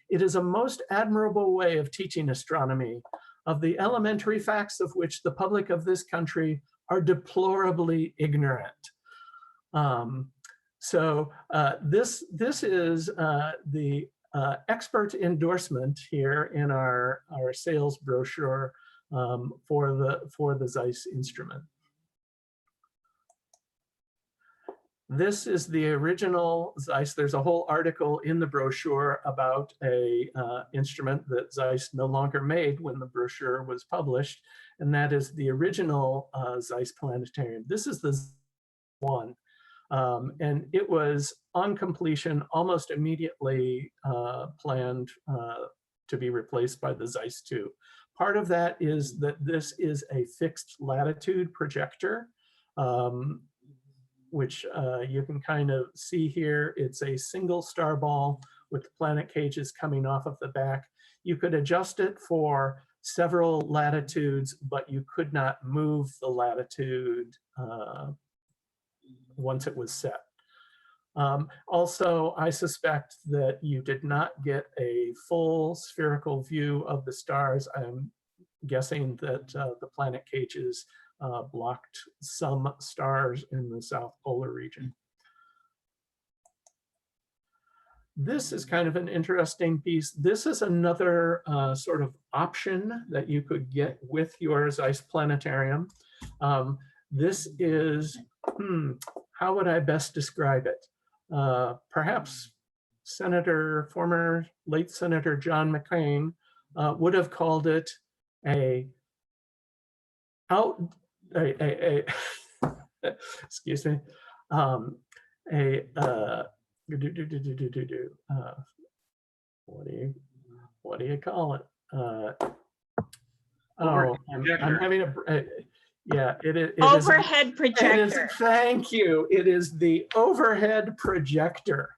It is a most admirable way of teaching astronomy, of the elementary facts of which the public of this country are deplorably ignorant." So this is the expert endorsement here in our sales brochure for the Zeiss instrument. This is the original Zeiss. There's a whole article in the brochure about a instrument that Zeiss no longer made when the brochure was published, and that is the original Zeiss Planetarium. This is the one, and it was on completion almost immediately planned to be replaced by the Zeiss 2. Part of that is that this is a fixed latitude projector, which you can kind of see here. It's a single star ball with the planet cages coming off of the back. You could adjust it for several latitudes, but you could not move the latitude once it was set. Also, I suspect that you did not get a full spherical view of the stars. I'm guessing that the planet cages blocked some stars in the South Polar region. This is kind of an interesting piece. This is another sort of option that you could get with your Zeiss Planetarium. This is, how would I best describe it? Perhaps former late Senator John McCain would have called it excuse me, what do you call it? I'm having yeah, it overhead projector. Thank you. It is the overhead projector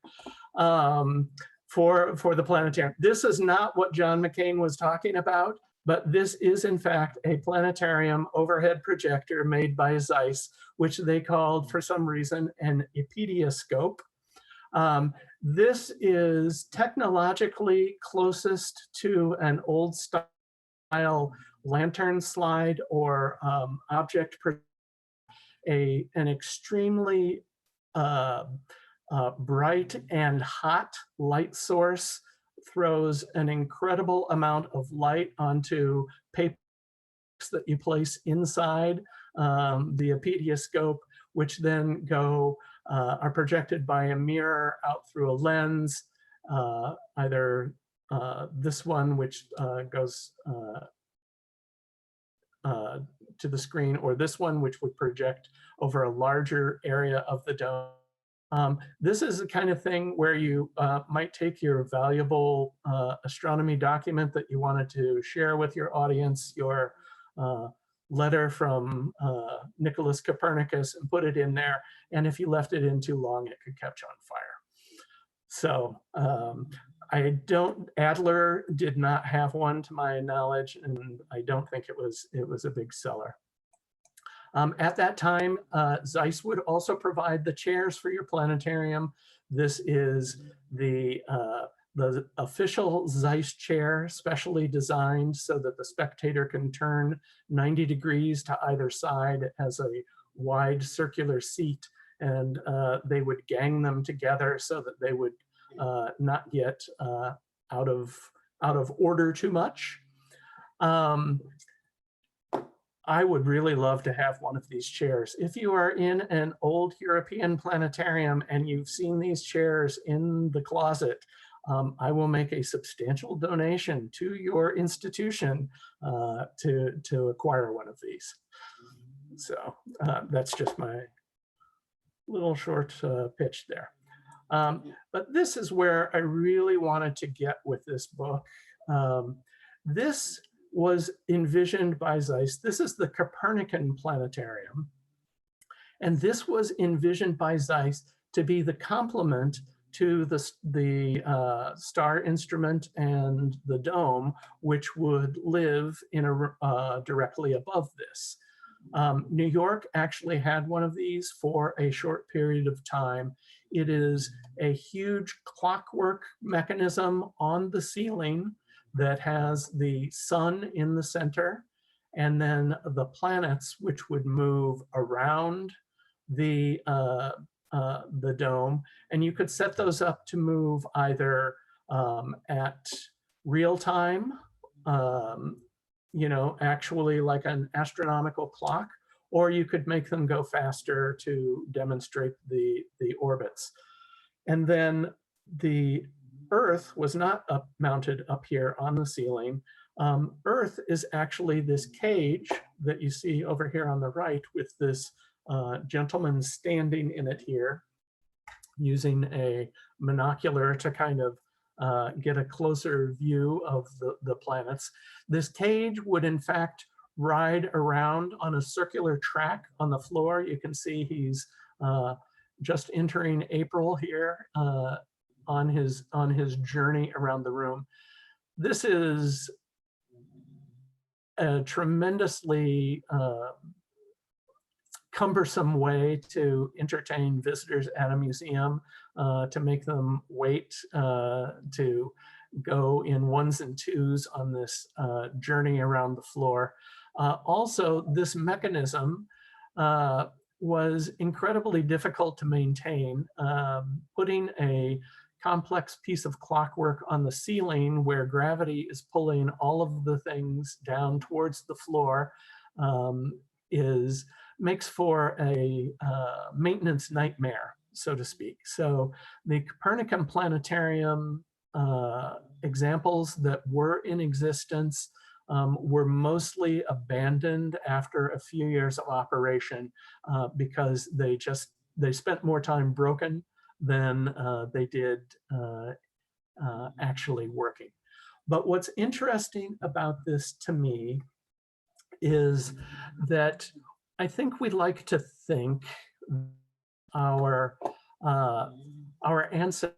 for the planetarium. This is not what John McCain was talking about, but this is in fact a planetarium overhead projector made by Zeiss, which they called for some reason an epedioscope. This is technologically closest to an old style lantern slide or object, an extremely bright and hot light source throws an incredible amount of light onto papers that you place inside the epedioscope, which then are projected by a mirror out through a lens, either this one, which goes to the screen, or this one, which would project over a larger area of the dome. This is the kind of thing where you might take your valuable astronomy document that you wanted to share with your audience, your letter from Nicholas Copernicus, and put it in there. And if you left it in too long, it could catch on fire. So Adler did not have one to my knowledge, and I don't think it was a big seller. At that time, Zeiss would also provide the chairs for your planetarium. This is the official Zeiss chair, specially designed so that the spectator can turn 90 degrees to either side. It has a wide circular seat, and they would gang them together so that they would not get out of order too much. I would really love to have one of these chairs. If you are in an old European planetarium and you've seen these chairs in the closet, I will make a substantial donation to your institution to acquire one of these. So that's just my little short pitch there. But this is where I really wanted to get with this book. This was envisioned by Zeiss. This is the Copernican Planetarium. And this was envisioned by Zeiss to be the complement to the star instrument and the dome, which would live in directly above this. New York actually had one of these for a short period of time. It is a huge clockwork mechanism on the ceiling that has the sun in the center, and then the planets, which would move around the dome. And you could set those up to move either at real time, actually like an astronomical clock, or you could make them go faster to demonstrate the orbits. And then the Earth was not mounted up here on the ceiling. Earth is actually this cage that you see over here on the right with this gentleman standing in it here, using a monocular to kind of get a closer view of the planets. This cage would in fact ride around on a circular track on the floor. You can see he's just entering April here on his journey around the room. This is a tremendously cumbersome way to entertain visitors at a museum, to make them wait to go in ones and twos on this journey around the floor. Also, this mechanism was incredibly difficult to maintain. Putting a complex piece of clockwork on the ceiling where gravity is pulling all of the things down towards the floor makes for a maintenance nightmare, so to speak. So the Copernican Planetarium examples that were in existence were mostly abandoned after a few years of operation because they spent more time broken than they did actually working. But what's interesting about this to me is that I think we like to think our ancestors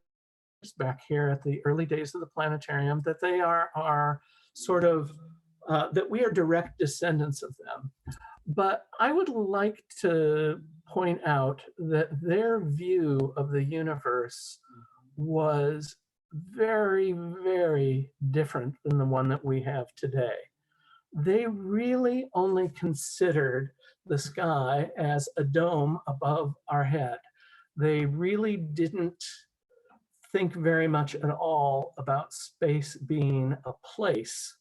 back here at the early days of the planetarium, that they are sort of, that we are direct descendants of them. But I would like to point out that their view of the universe was very, very different than the one that we have today. They really only considered the sky as a dome above our head. They really didn't think very much at all about space being a place,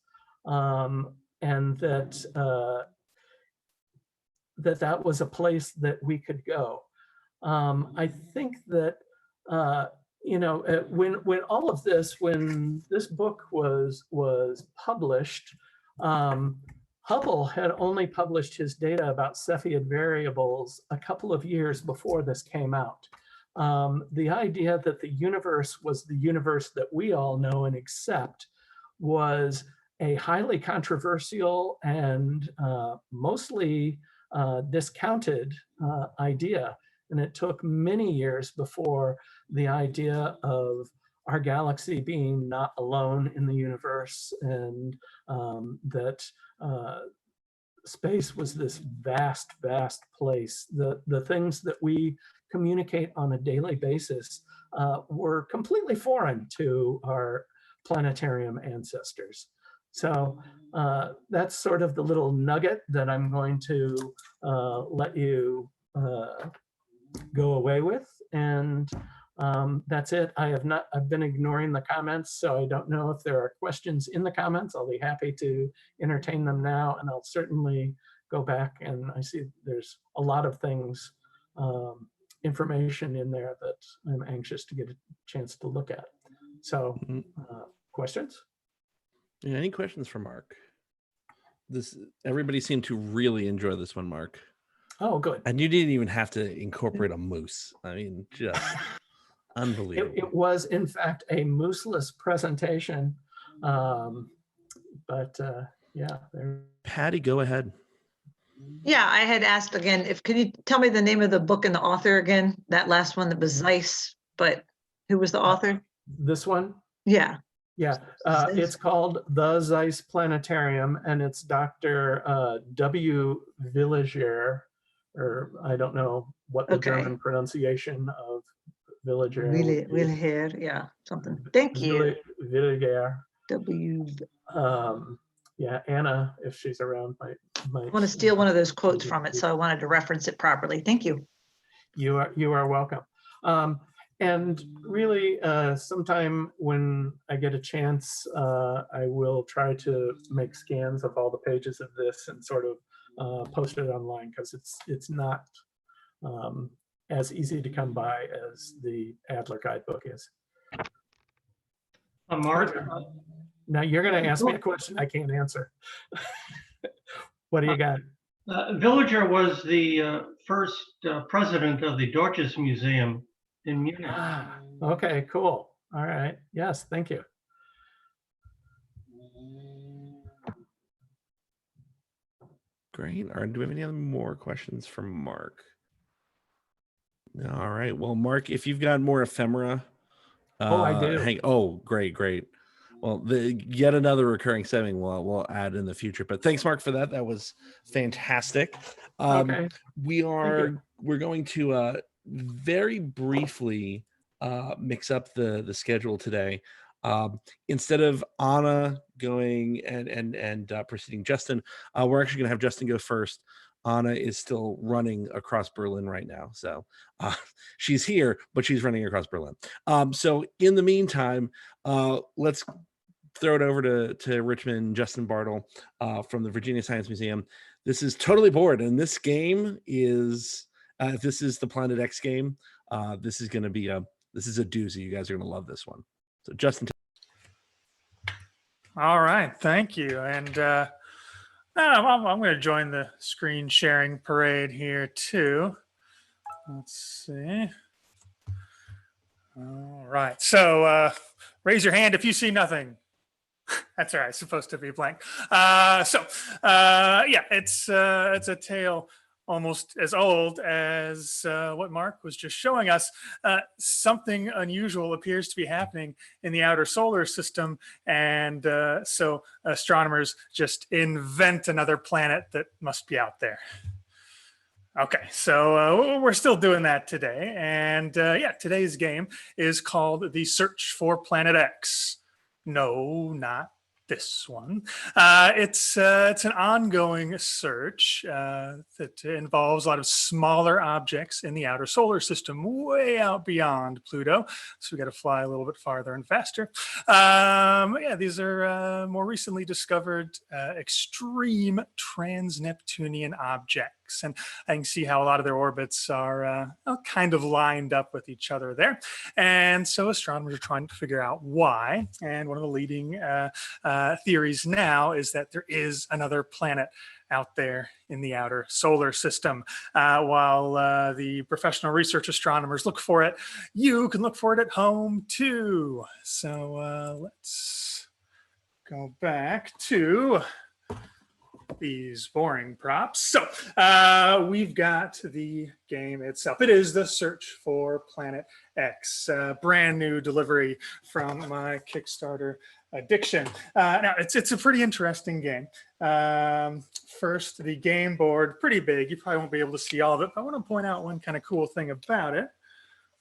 and that that was a place that we could go. I think that when all of this, when this book was published, Hubble had only published his data about Cepheid variables a couple of years before this came out. The idea that the universe was the universe that we all know and accept was a highly controversial and mostly discounted idea. And it took many years before the idea of our galaxy being not alone in the universe, and that space was this vast, vast place. The things that we communicate on a daily basis were completely foreign to our planetarium ancestors. So that's sort of the little nugget that I'm going to let you go away with. And that's it. I've been ignoring the comments, so I don't know if there are questions in the comments. I'll be happy to entertain them now, and I'll certainly go back, and I see there's a lot of things, information in there that I'm anxious to get a chance to look at. So questions? Yeah, any questions for Mark? Everybody seemed to really enjoy this one, Mark. Oh, good. And you didn't even have to incorporate a moose. I mean, just unbelievable. It was, in fact, a mooseless presentation. But yeah. Patty, go ahead. Yeah, I had asked again, can you tell me the name of the book and the author again? That last one that was Zeiss, but who was the author? This one? Yeah. Yeah, it's called The Zeiss Planetarium, and it's Dr. W. Villager, or I don't know what the German pronunciation of Villager. Villager, yeah, something. Thank you. Villager. W. Yeah, Anna, if she's around, might. I want to steal one of those quotes from it, so I wanted to reference it properly. Thank you. You are welcome. And really, sometime when I get a chance, I will try to make scans of all the pages of this and sort of post it online, because it's not as easy to come by as the Adler guidebook is. Mark? Now you're going to ask me a question I can't answer. What do you got? Villager was the first president of the Deutsches Museum in Munich. Okay, cool. All right. Yes, thank you. Great. All right. Do we have any other more questions for Mark? All right. Well, Mark, if you've got more ephemera. I do. Oh, great. Well, yet another recurring segment we'll add in the future. But thanks, Mark, for that. That was fantastic. Okay. We're going to very briefly mix up the schedule today. Instead of Anna going and preceding Justin, we're actually going to have Justin go first. Anna is still running across Berlin right now, so she's here, but she's running across Berlin. So in the meantime, let's throw it over to Richmond, Justin Bartel from the Virginia Science Museum. This is Totally Bored, and this game is if this is the Planet X game. This is going to be a doozy. You guys are going to love this one. So Justin. All right, thank you. And I'm going to join the screen sharing parade here too. Let's see. All right, so raise your hand if you see nothing. That's all right. It's supposed to be blank. Yeah, it's a tale almost as old as what Mark was just showing us. Something unusual appears to be happening in the outer solar system, and so astronomers just invent another planet that must be out there. Okay, so we're still doing that today, and yeah, today's game is called The Search for Planet X. No, not this one. It's an ongoing search that involves a lot of smaller objects in the outer solar system, way out beyond Pluto. So we got to fly a little bit farther and faster. Yeah, these are more recently discovered extreme trans-Neptunian objects. X. And I can see how a lot of their orbits are kind of lined up with each other there. And so astronomers are trying to figure out why. And one of the leading theories now is that there is another planet out there in the outer solar system. While the professional research astronomers look for it, you can look for it at home too. So let's go back to these boring props. So we've got the game itself. It is the search for Planet X, brand new delivery from my Kickstarter addiction. Now it's a pretty interesting game. First, the game board, pretty big. You probably won't be able to see all of it, but I want to point out one kind of cool thing about it.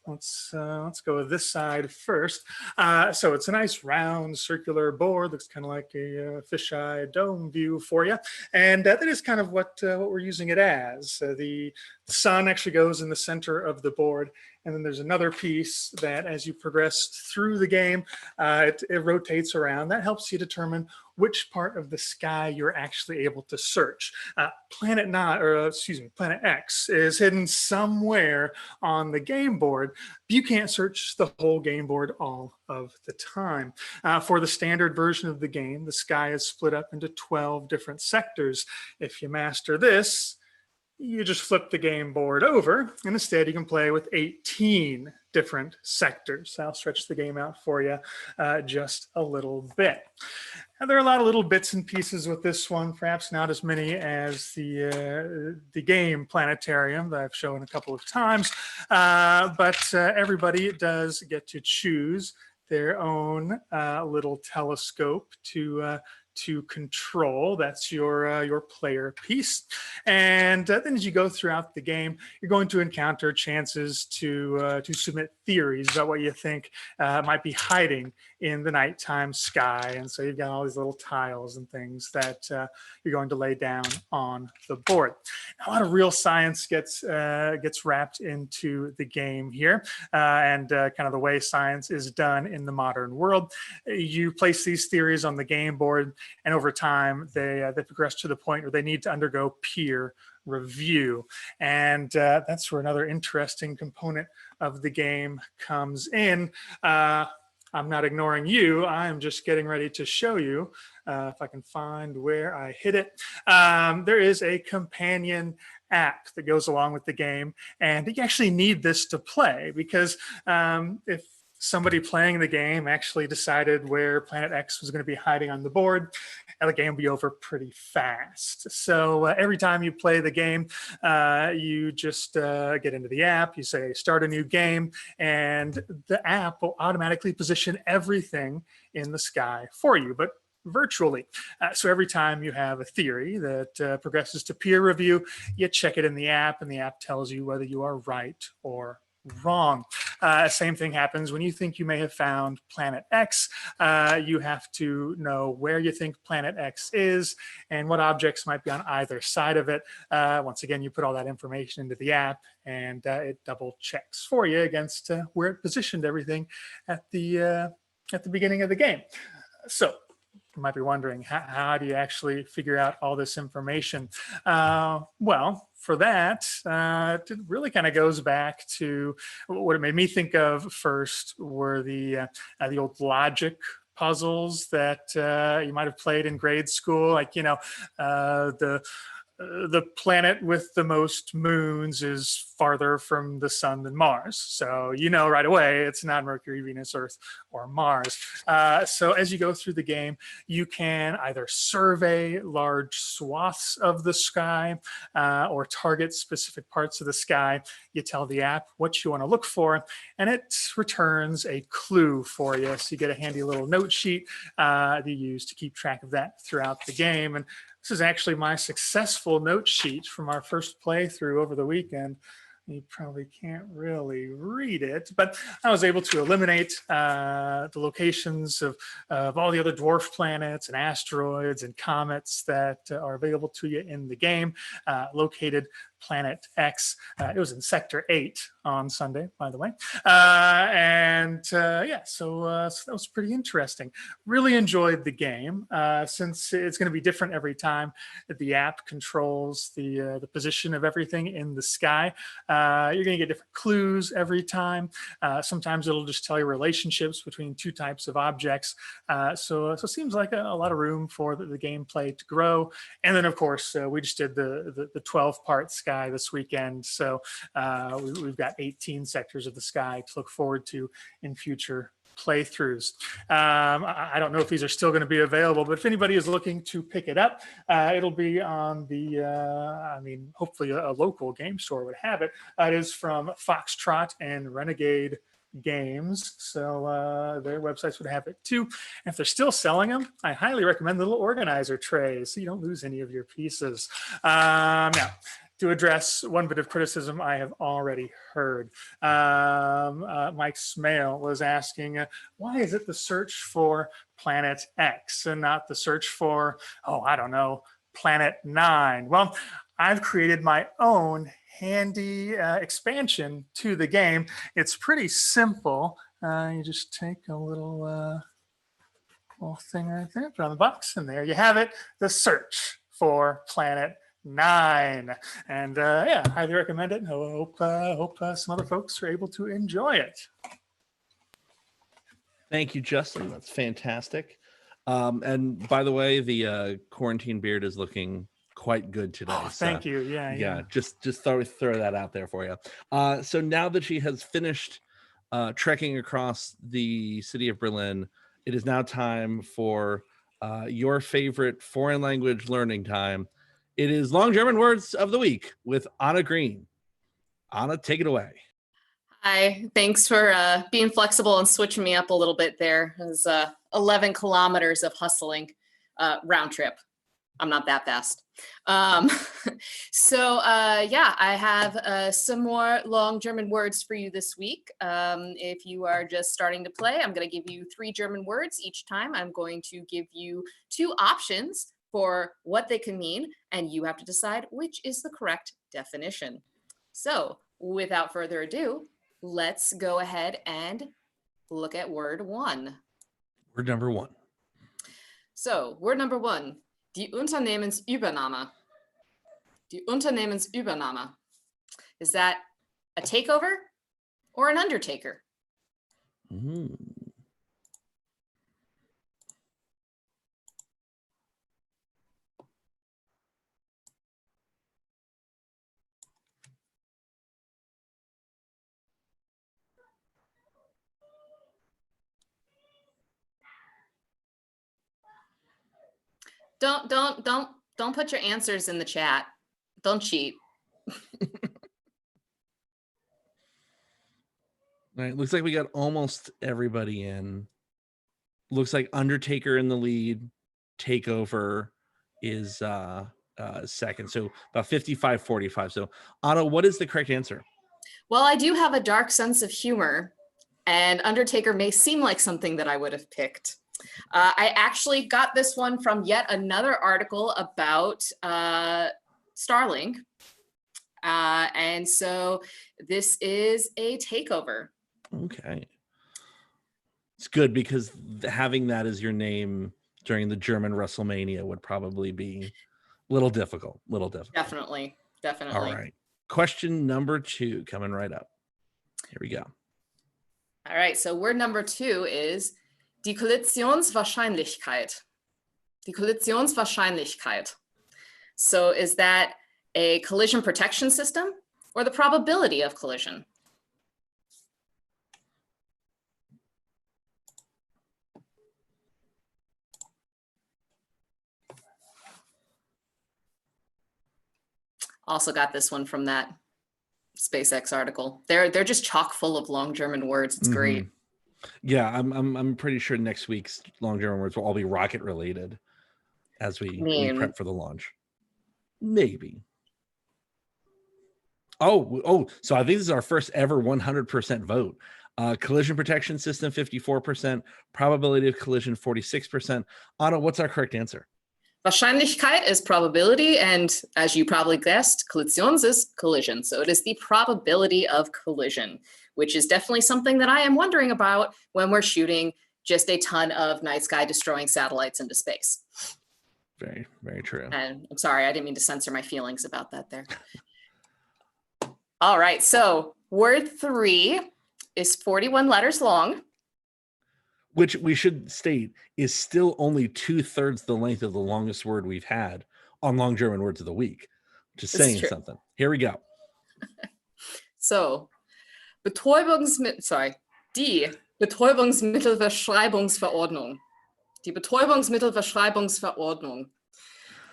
Let's go with this side first. So it's a nice round circular board. Looks kind of like a fisheye dome view for you. And that is kind of what we're using it as. The sun actually goes in the center of the board. And then there's another piece that as you progress through the game, it rotates around. That helps you determine which part of the sky you're actually able to search. Planet X is hidden somewhere on the game board. But you can't search the whole game board all of the time. For the standard version of the game, the sky is split up into 12 different sectors. If you master this, you just flip the game board over, and instead you can play with 18 different sectors. I'll stretch the game out for you just a little bit. Now, there are a lot of little bits and pieces with this one, perhaps not as many as the game Planetarium that I've shown a couple of times, but everybody does get to choose their own little telescope to control. That's your player piece. And then as you go throughout the game, you're going to encounter chances to submit theories about what you think might be hiding in the nighttime sky. And so you've got all these little tiles and things that you're going to lay down on the board. A lot of real science gets wrapped into the game here, and kind of the way science is done in the modern world. You place these theories on the game board, and over time they progress to the point where they need to undergo peer review. And that's where another interesting component of the game comes in. I'm not ignoring you. I'm just getting ready to show you, if I can find where I hit it. There is a companion app that goes along with the game, and you actually need this to play, because if somebody playing the game actually decided where Planet X was going to be hiding on the board, the game will be over pretty fast. So every time you play the game, you just get into the app, you say start a new game, and the app will automatically position everything in the sky for you, but virtually. So every time you have a theory that progresses to peer review, you check it in the app, and the app tells you whether you are right or wrong. Same thing happens when you think you may have found Planet X. You have to know where you think Planet X is and what objects might be on either side of it. Once again, you put all that information into the app, and it double checks for you against where it positioned everything at the beginning of the game. So you might be wondering, how do you actually figure out all this information? Well, for that, it really kind of goes back to what it made me think of first were the old logic puzzles that you might have played in grade school, like, the planet with the most moons is farther from the sun than Mars. So you know right away it's not Mercury, Venus, Earth, or Mars. So as you go through the game, you can either survey large swaths of the sky or target specific parts of the sky. You tell the app what you want to look for, and it returns a clue for you. So you get a handy little note sheet that you use to keep track of that throughout the game. And this is actually my successful note sheet from our first playthrough over the weekend. You probably can't really read it, but I was able to eliminate the locations of all the other dwarf planets and asteroids and comets that are available to you in the game, located Planet X. It was in Sector 8 on Sunday, by the way. Yeah, so that was pretty interesting. Really enjoyed the game. Since it's going to be different every time, the app controls the position of everything in the sky. You're going to get different clues every time. Sometimes it'll just tell you relationships between two types of objects. So it seems like a lot of room for the gameplay to grow. And then, of course, we just did the 12-part sky this weekend. So we've got 18 sectors of the sky to look forward to in future playthroughs. I don't know if these are still going to be available, but if anybody is looking to pick it up, it'll be on the, hopefully a local game store would have it. It is from Foxtrot and Renegade Games, so their websites would have it too. And if they're still selling them, I highly recommend the little organizer trays so you don't lose any of your pieces. Now, to address one bit of criticism I have already heard, Mike Smail was asking, why is it the search for Planet X and not the search for, I don't know, Planet 9? Well, I've created my own handy expansion to the game. It's pretty simple. You just take a little thing right there, put it on the box, and there you have it, the search for Planet 9. And yeah, highly recommend it. Hope some other folks are able to enjoy it. Thank you, Justin. That's fantastic. And by the way, the quarantine beard is looking quite good today. Thank you. Yeah. Just throw that out there for you. So now that she has finished trekking across the city of Berlin, it is now time for your favorite foreign language learning time. It is Long German Words of the Week with Anna Green. Anna, take it away. Hi, thanks for being flexible and switching me up a little bit there. It was 11 kilometers of hustling round trip. I'm not that fast. Yeah, I have some more long German words for you this week. If you are just starting to play, I'm going to give you 3 German words each time. I'm going to give you 2 options for what they can mean, and you have to decide which is the correct definition. So without further ado, let's go ahead and look at word 1. Word number 1. So word number 1, die Unternehmensübernahme. Die Unternehmensübernahme. Is that a takeover or an undertaker? Don't put your answers in the chat. Don't cheat. All right, looks like we got almost everybody in. Looks like Undertaker in the lead. Takeover is second. So about 55-45. So Anna, what is the correct answer? Well, I do have a dark sense of humor, and Undertaker may seem like something that I would have picked. I actually got this one from yet another article about Starlink. And so this is a takeover. Okay. It's good because having that as your name during the German WrestleMania would probably be a little difficult. Definitely. All right. Question number 2 coming right up. Here we go. All right. So word number 2 is die Kollisionswahrscheinlichkeit. Die Kollisionswahrscheinlichkeit. So is that a collision protection system or the probability of collision? Also got this one from that SpaceX article. They're just chock full of long German words. It's great. Yeah, I'm pretty sure next week's long German words will all be rocket related as we prep for the launch. Maybe. Oh, so I think this is our first ever 100% vote. Collision protection system 54%, probability of collision 46%. Anna, what's our correct answer? Wahrscheinlichkeit is probability, and as you probably guessed, collisions is collision. So it is the probability of collision, which is definitely something that I am wondering about when we're shooting just a ton of night sky destroying satellites into space. Very, very true. And I'm sorry, I didn't mean to censor my feelings about that there. All right, so word 3 is 41 letters long. Which we should state is still only 2/3 the length of the longest word we've had on Long German Words of the Week, which is This is saying true. something. Here we go. So, die Betäubungsmittelverschreibungsverordnung. Die Betäubungsmittelverschreibungsverordnung.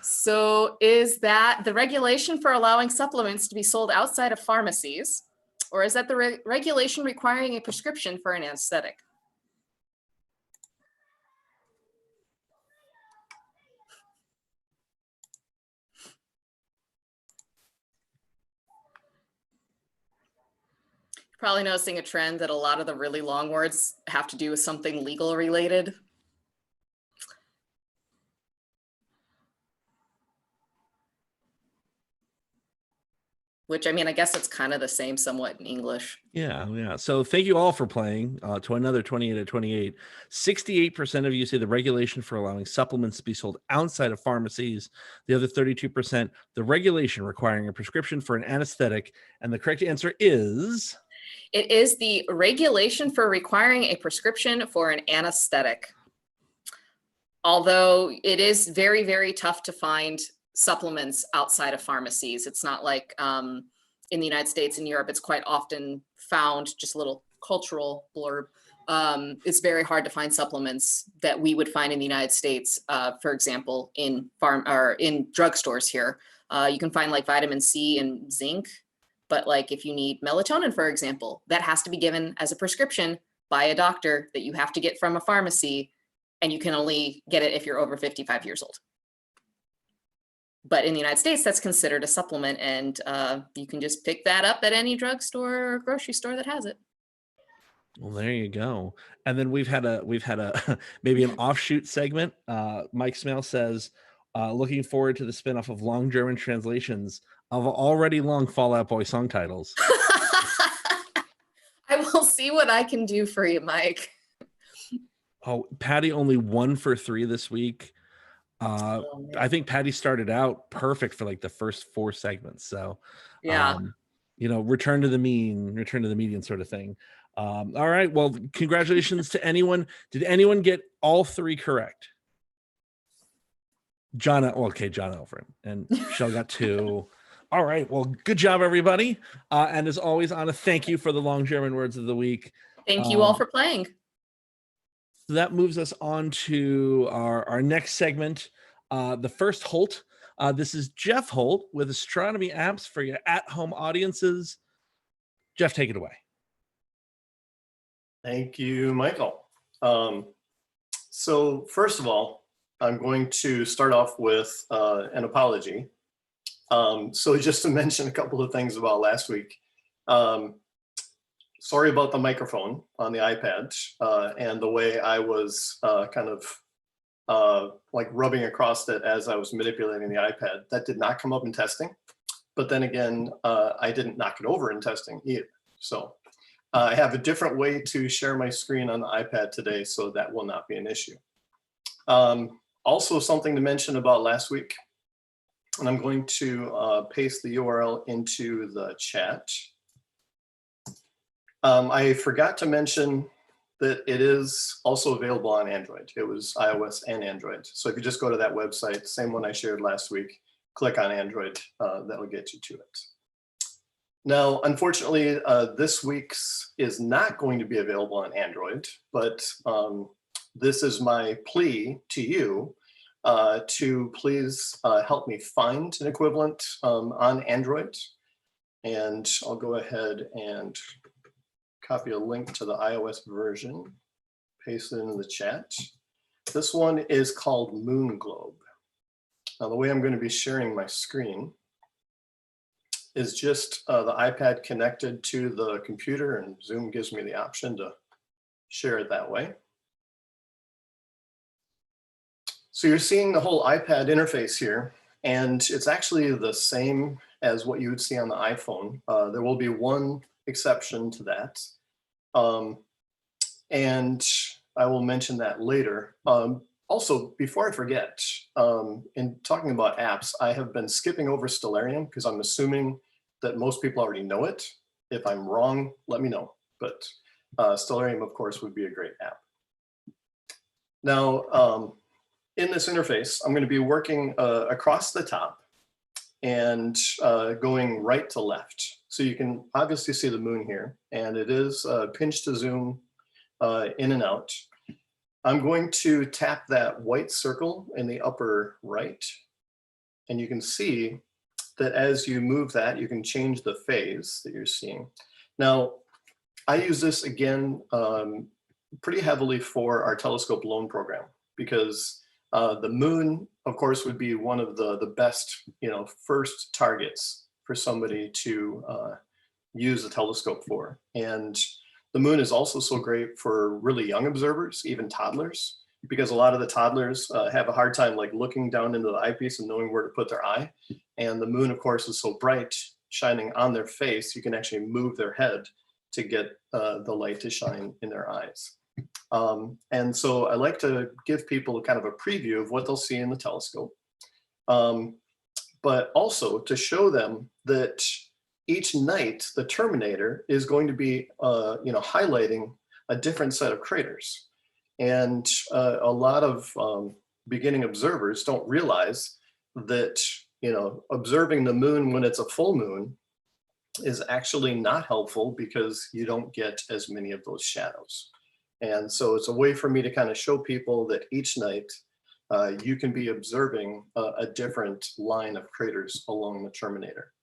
So is that the regulation for allowing supplements to be sold outside of pharmacies, or is that the regulation requiring a prescription for an anesthetic? Probably noticing a trend that a lot of the really long words have to do with something legal related. Which, I mean, I guess it's kind of the same somewhat in English. Yeah. So thank you all for playing to another 28 at 28. 68% of you say the regulation for allowing supplements to be sold outside of pharmacies. The other 32%, the regulation requiring a prescription for an anesthetic. And the correct answer is... It is the regulation for requiring a prescription for an anesthetic. Although it is very, very tough to find supplements outside of pharmacies. It's not like in the United States and Europe, it's quite often found, just a little cultural blurb. It's very hard to find supplements that we would find in the United States, for example, in drugstores here. You can find like vitamin C and zinc, but like if you need melatonin, for example, that has to be given as a prescription by a doctor that you have to get from a pharmacy, and you can only get it if you're over 55 years old. But in the United States, that's considered a supplement, and you can just pick that up at any drugstore or grocery store that has it. Well, there you go. And then we've had a maybe an offshoot segment. Mike Smail says, looking forward to the spinoff of long German translations of already long Fall Out Boy song titles. I will see what I can do for you, Mike. Oh, Patty only 1 for 3 this week. I think Patty started out perfect for like the first 4 segments. So, yeah, return to the median sort of thing. All right. Well, congratulations to anyone. Did anyone get all 3 correct? John Elfrin and Michelle got 2. All right. Well, good job, everybody. And as always, Anna, thank you for the long German words of the week. Thank you all for playing. So that moves us on to our next segment, the first Holt. This is Geoff Holt with Astronomy Apps for your at-home audiences. Geoff, take it away. Thank you, Michael. So first of all, I'm going to start off with an apology. So just to mention a couple of things about last week. Sorry about the microphone on the iPad and the way I was kind of like rubbing across it as I was manipulating the iPad. That did not come up in testing. But then again, I didn't knock it over in testing either. So I have a different way to share my screen on the iPad today, so that will not be an issue. Also, something to mention about last week, and I'm going to paste the URL into the chat. I forgot to mention that it is also available on Android. It was iOS and Android. So if you just go to that website, same one I shared last week, click on Android, that will get you to it. Now, unfortunately, this week's is not going to be available on Android, but this is my plea to you to please help me find an equivalent on Android. And I'll go ahead and copy a link to the iOS version, paste it into the chat. This one is called Moon Globe. Now, the way I'm going to be sharing my screen is just the iPad connected to the computer, and Zoom gives me the option to share it that way. So you're seeing the whole iPad interface here, and it's actually the same as what you would see on the iPhone. There will be one exception to that. And I will mention that later. Also, before I forget, in talking about apps, I have been skipping over Stellarium because I'm assuming that most people already know it. If I'm wrong, let me know. But Stellarium, of course, would be a great app. Now, in this interface, I'm going to be working across the top and going right to left. So you can obviously see the moon here, and it is pinch to zoom in and out. I'm going to tap that white circle in the upper right, and you can see that as you move that, you can change the phase that you're seeing. Now, I use this again pretty heavily for our telescope loan program, because the moon, of course, would be one of the best, first targets for somebody to use a telescope for. And the moon is also so great for really young observers, even toddlers, because a lot of the toddlers have a hard time like looking down into the eyepiece and knowing where to put their eye. And the moon, of course, is so bright, shining on their face, you can actually move their head to get the light to shine in their eyes. And so I like to give people kind of a preview of what they'll see in the telescope, but also to show them that each night the terminator is going to be highlighting a different set of craters. And a lot of beginning observers don't realize that observing the moon when it's a full moon is actually not helpful, because you don't get as many of those shadows. And so it's a way for me to kind of show people that each night you can be observing a different line of craters along the terminator.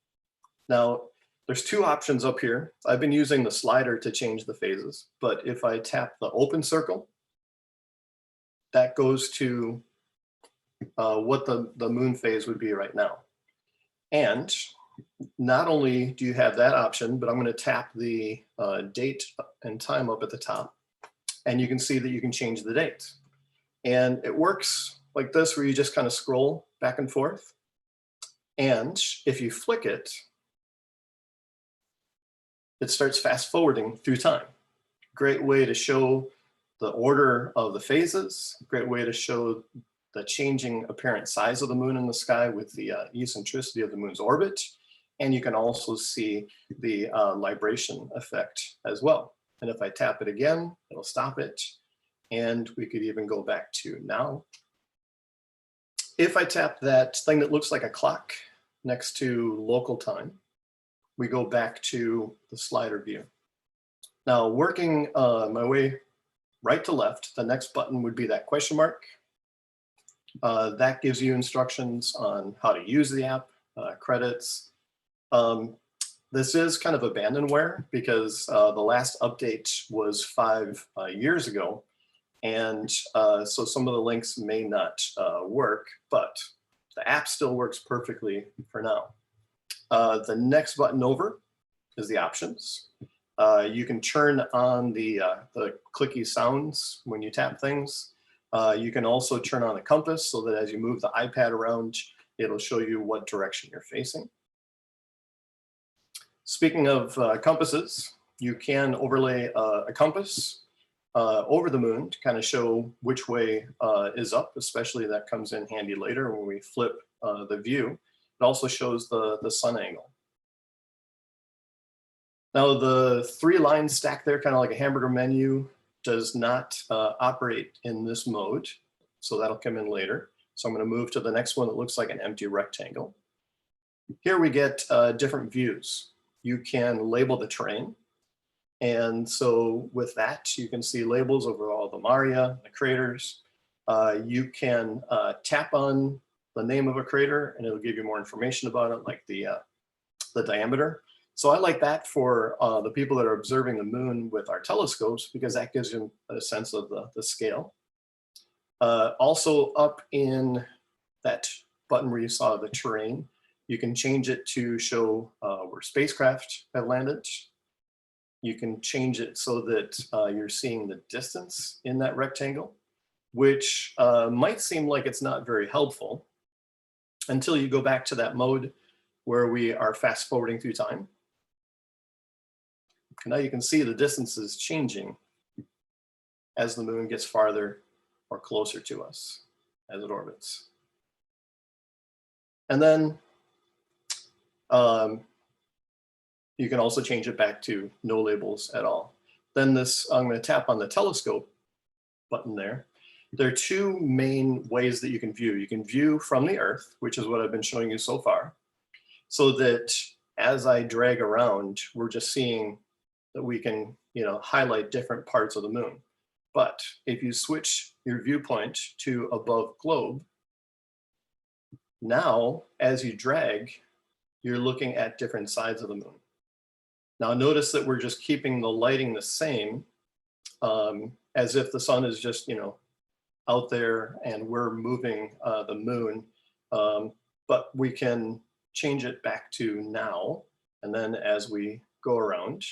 Now, there's two options up here. I've been using the slider to change the phases, but if I tap the open circle, that goes to what the moon phase would be right now. And not only do you have that option, but I'm going to tap the date and time up at the top, and you can see that you can change the date. And it works like this, where you just kind of scroll back and forth. And if you flick it, it starts fast forwarding through time. Great way to show the order of the phases, great way to show the changing apparent size of the moon in the sky with the eccentricity of the moon's orbit. And you can also see the libration effect as well. And if I tap it again, it'll stop it. And we could even go back to now. If I tap that thing that looks like a clock next to local time, we go back to the slider view. Now, working my way right to left, the next button would be that question mark. That gives you instructions on how to use the app, credits. This is kind of abandonware, because the last update was 5 years ago. And so some of the links may not work, but the app still works perfectly for now. The next button over is the options. You can turn on the clicky sounds when you tap things. You can also turn on the compass, so that as you move the iPad around, it'll show you what direction you're facing. Speaking of compasses, you can overlay a compass over the moon to kind of show which way is up, especially that comes in handy later when we flip the view. It also shows the sun angle. Now, the 3 lines stacked there, kind of like a hamburger menu, does not operate in this mode. So that'll come in later. So I'm going to move to the next one that looks like an empty rectangle. Here we get different views. You can label the terrain. And so with that, you can see labels over all the maria, the craters. You can tap on the name of a crater, and it'll give you more information about it, like the diameter. So I like that for the people that are observing the moon with our telescopes, because that gives them a sense of the scale. Also up in that button where you saw the terrain, you can change it to show where spacecraft have landed. You can change it so that you're seeing the distance in that rectangle. which might seem like it's not very helpful until you go back to that mode where we are fast forwarding through time. Now you can see the distances changing as the moon gets farther or closer to us as it orbits. And then you can also change it back to no labels at all. Then this, I'm going to tap on the telescope button there. There are two main ways that you can view. You can view from the Earth, which is what I've been showing you so far, so that as I drag around, we're just seeing that we can, highlight different parts of the moon. But if you switch your viewpoint to above globe, now as you drag, you're looking at different sides of the moon. Now notice that we're just keeping the lighting the same, as if the sun is just, out there and we're moving the moon, but we can change it back to now. And then as we go around,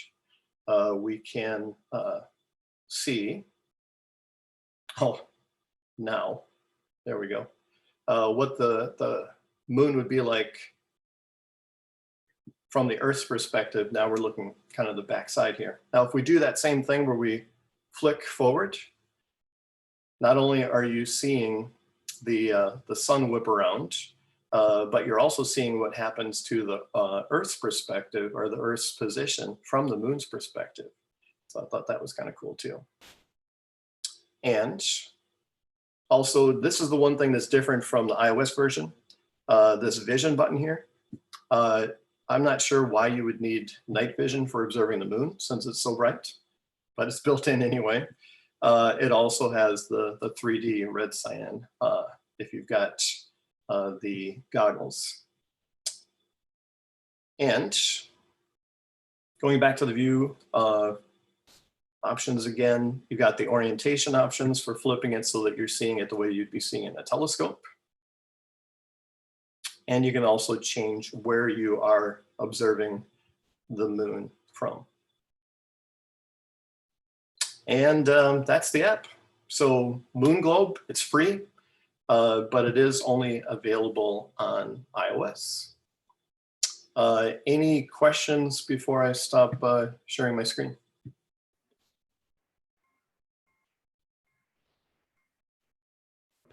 we can see, now, there we go, what the moon would be like from the Earth's perspective. Now we're looking kind of the backside here. Now, if we do that same thing where we flick forward, not only are you seeing the sun whip around, but you're also seeing what happens to the Earth's perspective, or the Earth's position from the moon's perspective. So I thought that was kind of cool too. And also, this is the one thing that's different from the iOS version, this vision button here. I'm not sure why you would need night vision for observing the moon since it's so bright, but it's built in anyway. It also has the 3D red cyan if you've got the goggles. And going back to the view options again, you've got the orientation options for flipping it so that you're seeing it the way you'd be seeing it in a telescope. And you can also change where you are observing the moon from. And that's the app. So Moon Globe, it's free, but it is only available on iOS. Any questions before I stop sharing my screen?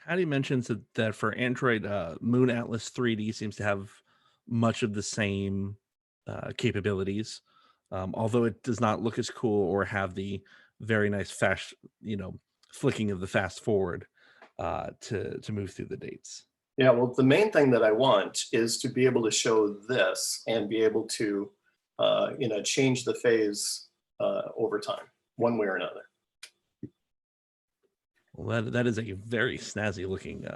Patty mentions that for Android, Moon Atlas 3D seems to have much of the same capabilities, although it does not look as cool or have the very nice fast, flicking of the fast forward to move through the dates. Yeah, well, the main thing that I want is to be able to show this and be able to, change the phase over time, one way or another. Well, that is a very snazzy looking,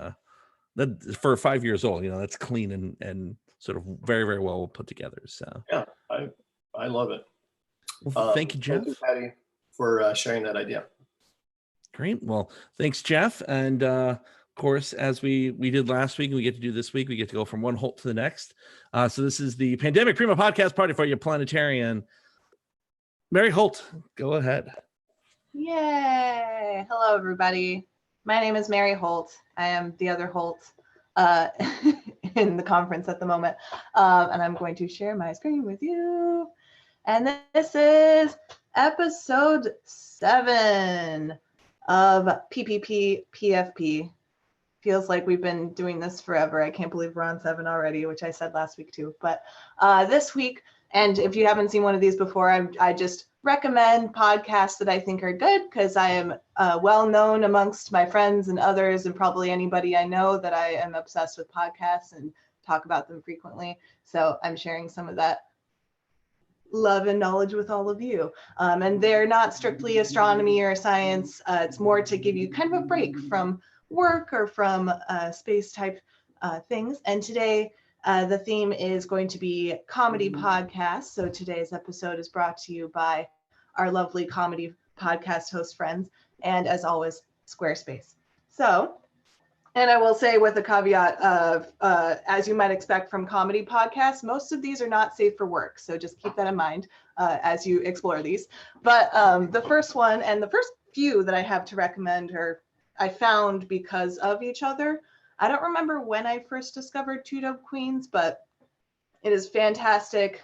that for 5 years old, that's clean and sort of very, very well put together. So yeah, I love it. Well, thank you, Geoff. Thank you, Patty, for sharing that idea. Great. Well, thanks, Geoff. And of course, as we did last week, we get to do this week, we get to go from one Holt to the next. So this is the Pandemic Primo Podcast Party for your Planetarian. Mary Holt, go ahead. Yay! Hello, everybody. My name is Mary Holt. I am the other Holt in the conference at the moment. And I'm going to share my screen with you. And this is episode 7 of PPP PFP. Feels like we've been doing this forever. I can't believe we're on 7 already, which I said last week too. But this week, and if you haven't seen one of these before, I just recommend podcasts that I think are good because I am well known amongst my friends and others and probably anybody I know that I am obsessed with podcasts and talk about them frequently. So I'm sharing some of that love and knowledge with all of you. And they're not strictly astronomy or science. It's more to give you kind of a break from work or from space type things. And today, the theme is going to be comedy podcasts. So today's episode is brought to you by our lovely comedy podcast host friends, and as always, Squarespace. So, and I will say with a caveat of, as you might expect from comedy podcasts, most of these are not safe for work. So just keep that in mind as you explore these. But the first one and the first few that I have to recommend are I found because of each other. I don't remember when I first discovered Two Dope Queens, but it is fantastic.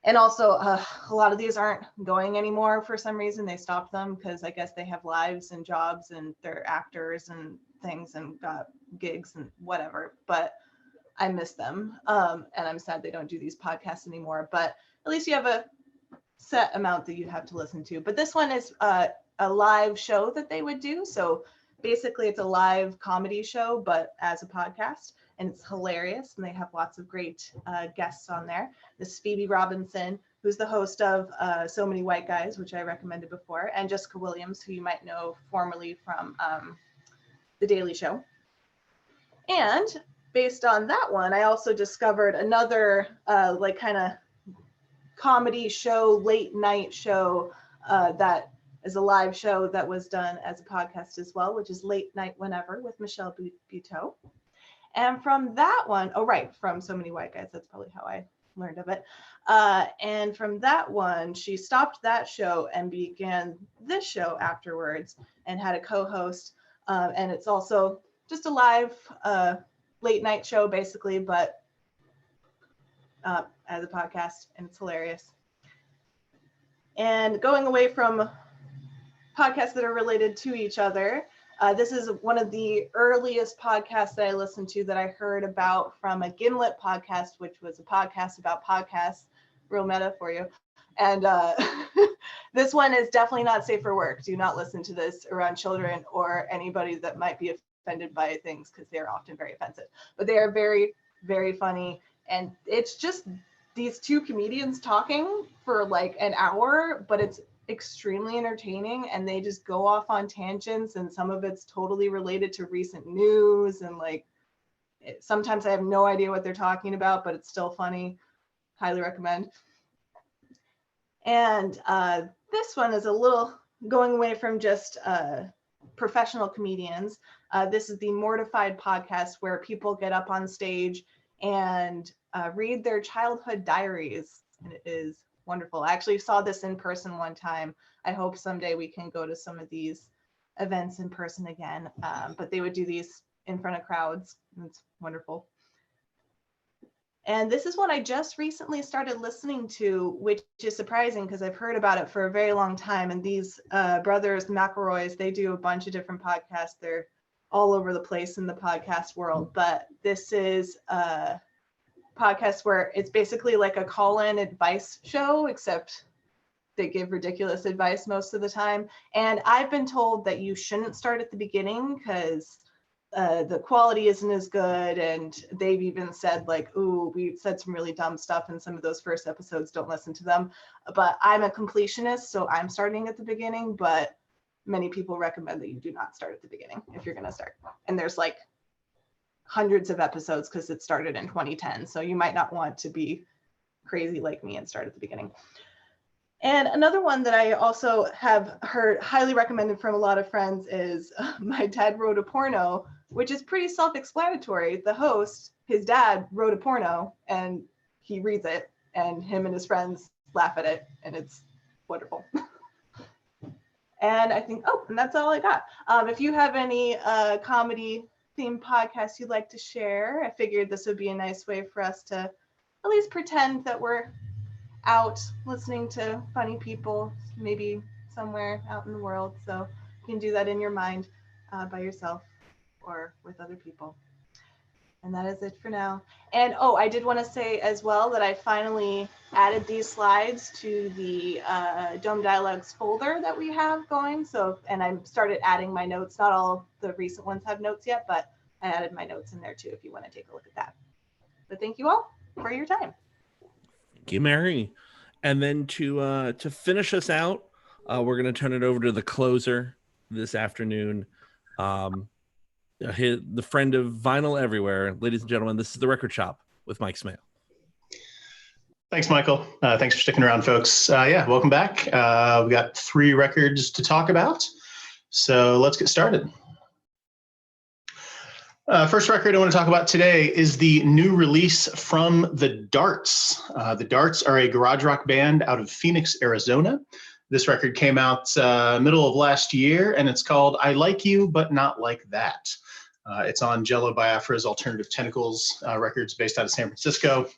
And also, a lot of these aren't going anymore for some reason. They stopped them because I guess they have lives and jobs and they're actors and things and got gigs and whatever. But I miss them. And I'm sad they don't do these podcasts anymore. But at least you have a set amount that you have to listen to. But this one is a live show that they would do. So basically, it's a live comedy show, but as a podcast. And it's hilarious, and they have lots of great guests on there. This is Phoebe Robinson, who's the host of So Many White Guys, which I recommended before, and Jessica Williams, who you might know formerly from The Daily Show. And based on that one, I also discovered another like kind of comedy show, late night show that is a live show that was done as a podcast as well, which is Late Night Whenever with Michelle Buteau. And from that one, oh, right, from So Many White Guys, that's probably how I learned of it. And from that one, she stopped that show and began this show afterwards and had a co-host. And it's also just a live late night show, basically, but as a podcast, and it's hilarious. And going away from podcasts that are related to each other, this is one of the earliest podcasts that I listened to that I heard about from a Gimlet podcast, which was a podcast about podcasts, real meta for you. And this one is definitely not safe for work. Do not listen to this around children or anybody that might be offended by things, because they are often very offensive. But they are very, very funny. And it's just these two comedians talking for like an hour, but it's extremely entertaining, and they just go off on tangents, and some of it's totally related to recent news, and like sometimes I have no idea what they're talking about, but it's still funny. Highly recommend. And this one is a little going away from just professional comedians. This is the Mortified podcast, where people get up on stage and read their childhood diaries, and it is wonderful. I actually saw this in person one time. I hope someday we can go to some of these events in person again, but they would do these in front of crowds. It's wonderful. And this is one I just recently started listening to, which is surprising because I've heard about it for a very long time. And these brothers McElroys, they do a bunch of different podcasts. They're all over the place in the podcast world, but this is podcast where it's basically like a call-in advice show, except they give ridiculous advice most of the time. And I've been told that you shouldn't start at the beginning because the quality isn't as good. And they've even said like, ooh, we said some really dumb stuff in some of those first episodes, don't listen to them. But I'm a completionist, so I'm starting at the beginning, but many people recommend that you do not start at the beginning if you're going to start. And there's like hundreds of episodes because it started in 2010. So you might not want to be crazy like me and start at the beginning. And another one that I also have heard highly recommended from a lot of friends is My Dad Wrote a Porno, which is pretty self-explanatory. The host, his dad wrote a porno and he reads it, and him and his friends laugh at it, and it's wonderful. And I think, oh, and that's all I got. If you have any comedy themed podcasts you'd like to share, I figured this would be a nice way for us to at least pretend that we're out listening to funny people, maybe somewhere out in the world. So you can do that in your mind by yourself or with other people. And that is it for now. And oh, I did want to say as well that I finally added these slides to the Dome Dialogues folder that we have going. So, and I started adding my notes. Not all the recent ones have notes yet, but I added my notes in there too if you want to take a look at that. But thank you all for your time. Thank you, Mary. And then to finish us out, we're going to turn it over to the closer this afternoon. The friend of vinyl everywhere. Ladies and gentlemen, this is The Record Shop with Mike Smail. Thanks, Michael. Thanks for sticking around, folks. Yeah, welcome back. We got 3 records to talk about, so let's get started. First record I want to talk about today is the new release from The Darts. The Darts are a garage rock band out of Phoenix, Arizona. This record came out middle of last year, and it's called I Like You, But Not Like That. It's on Jello Biafra's Alternative Tentacles Records based out of San Francisco.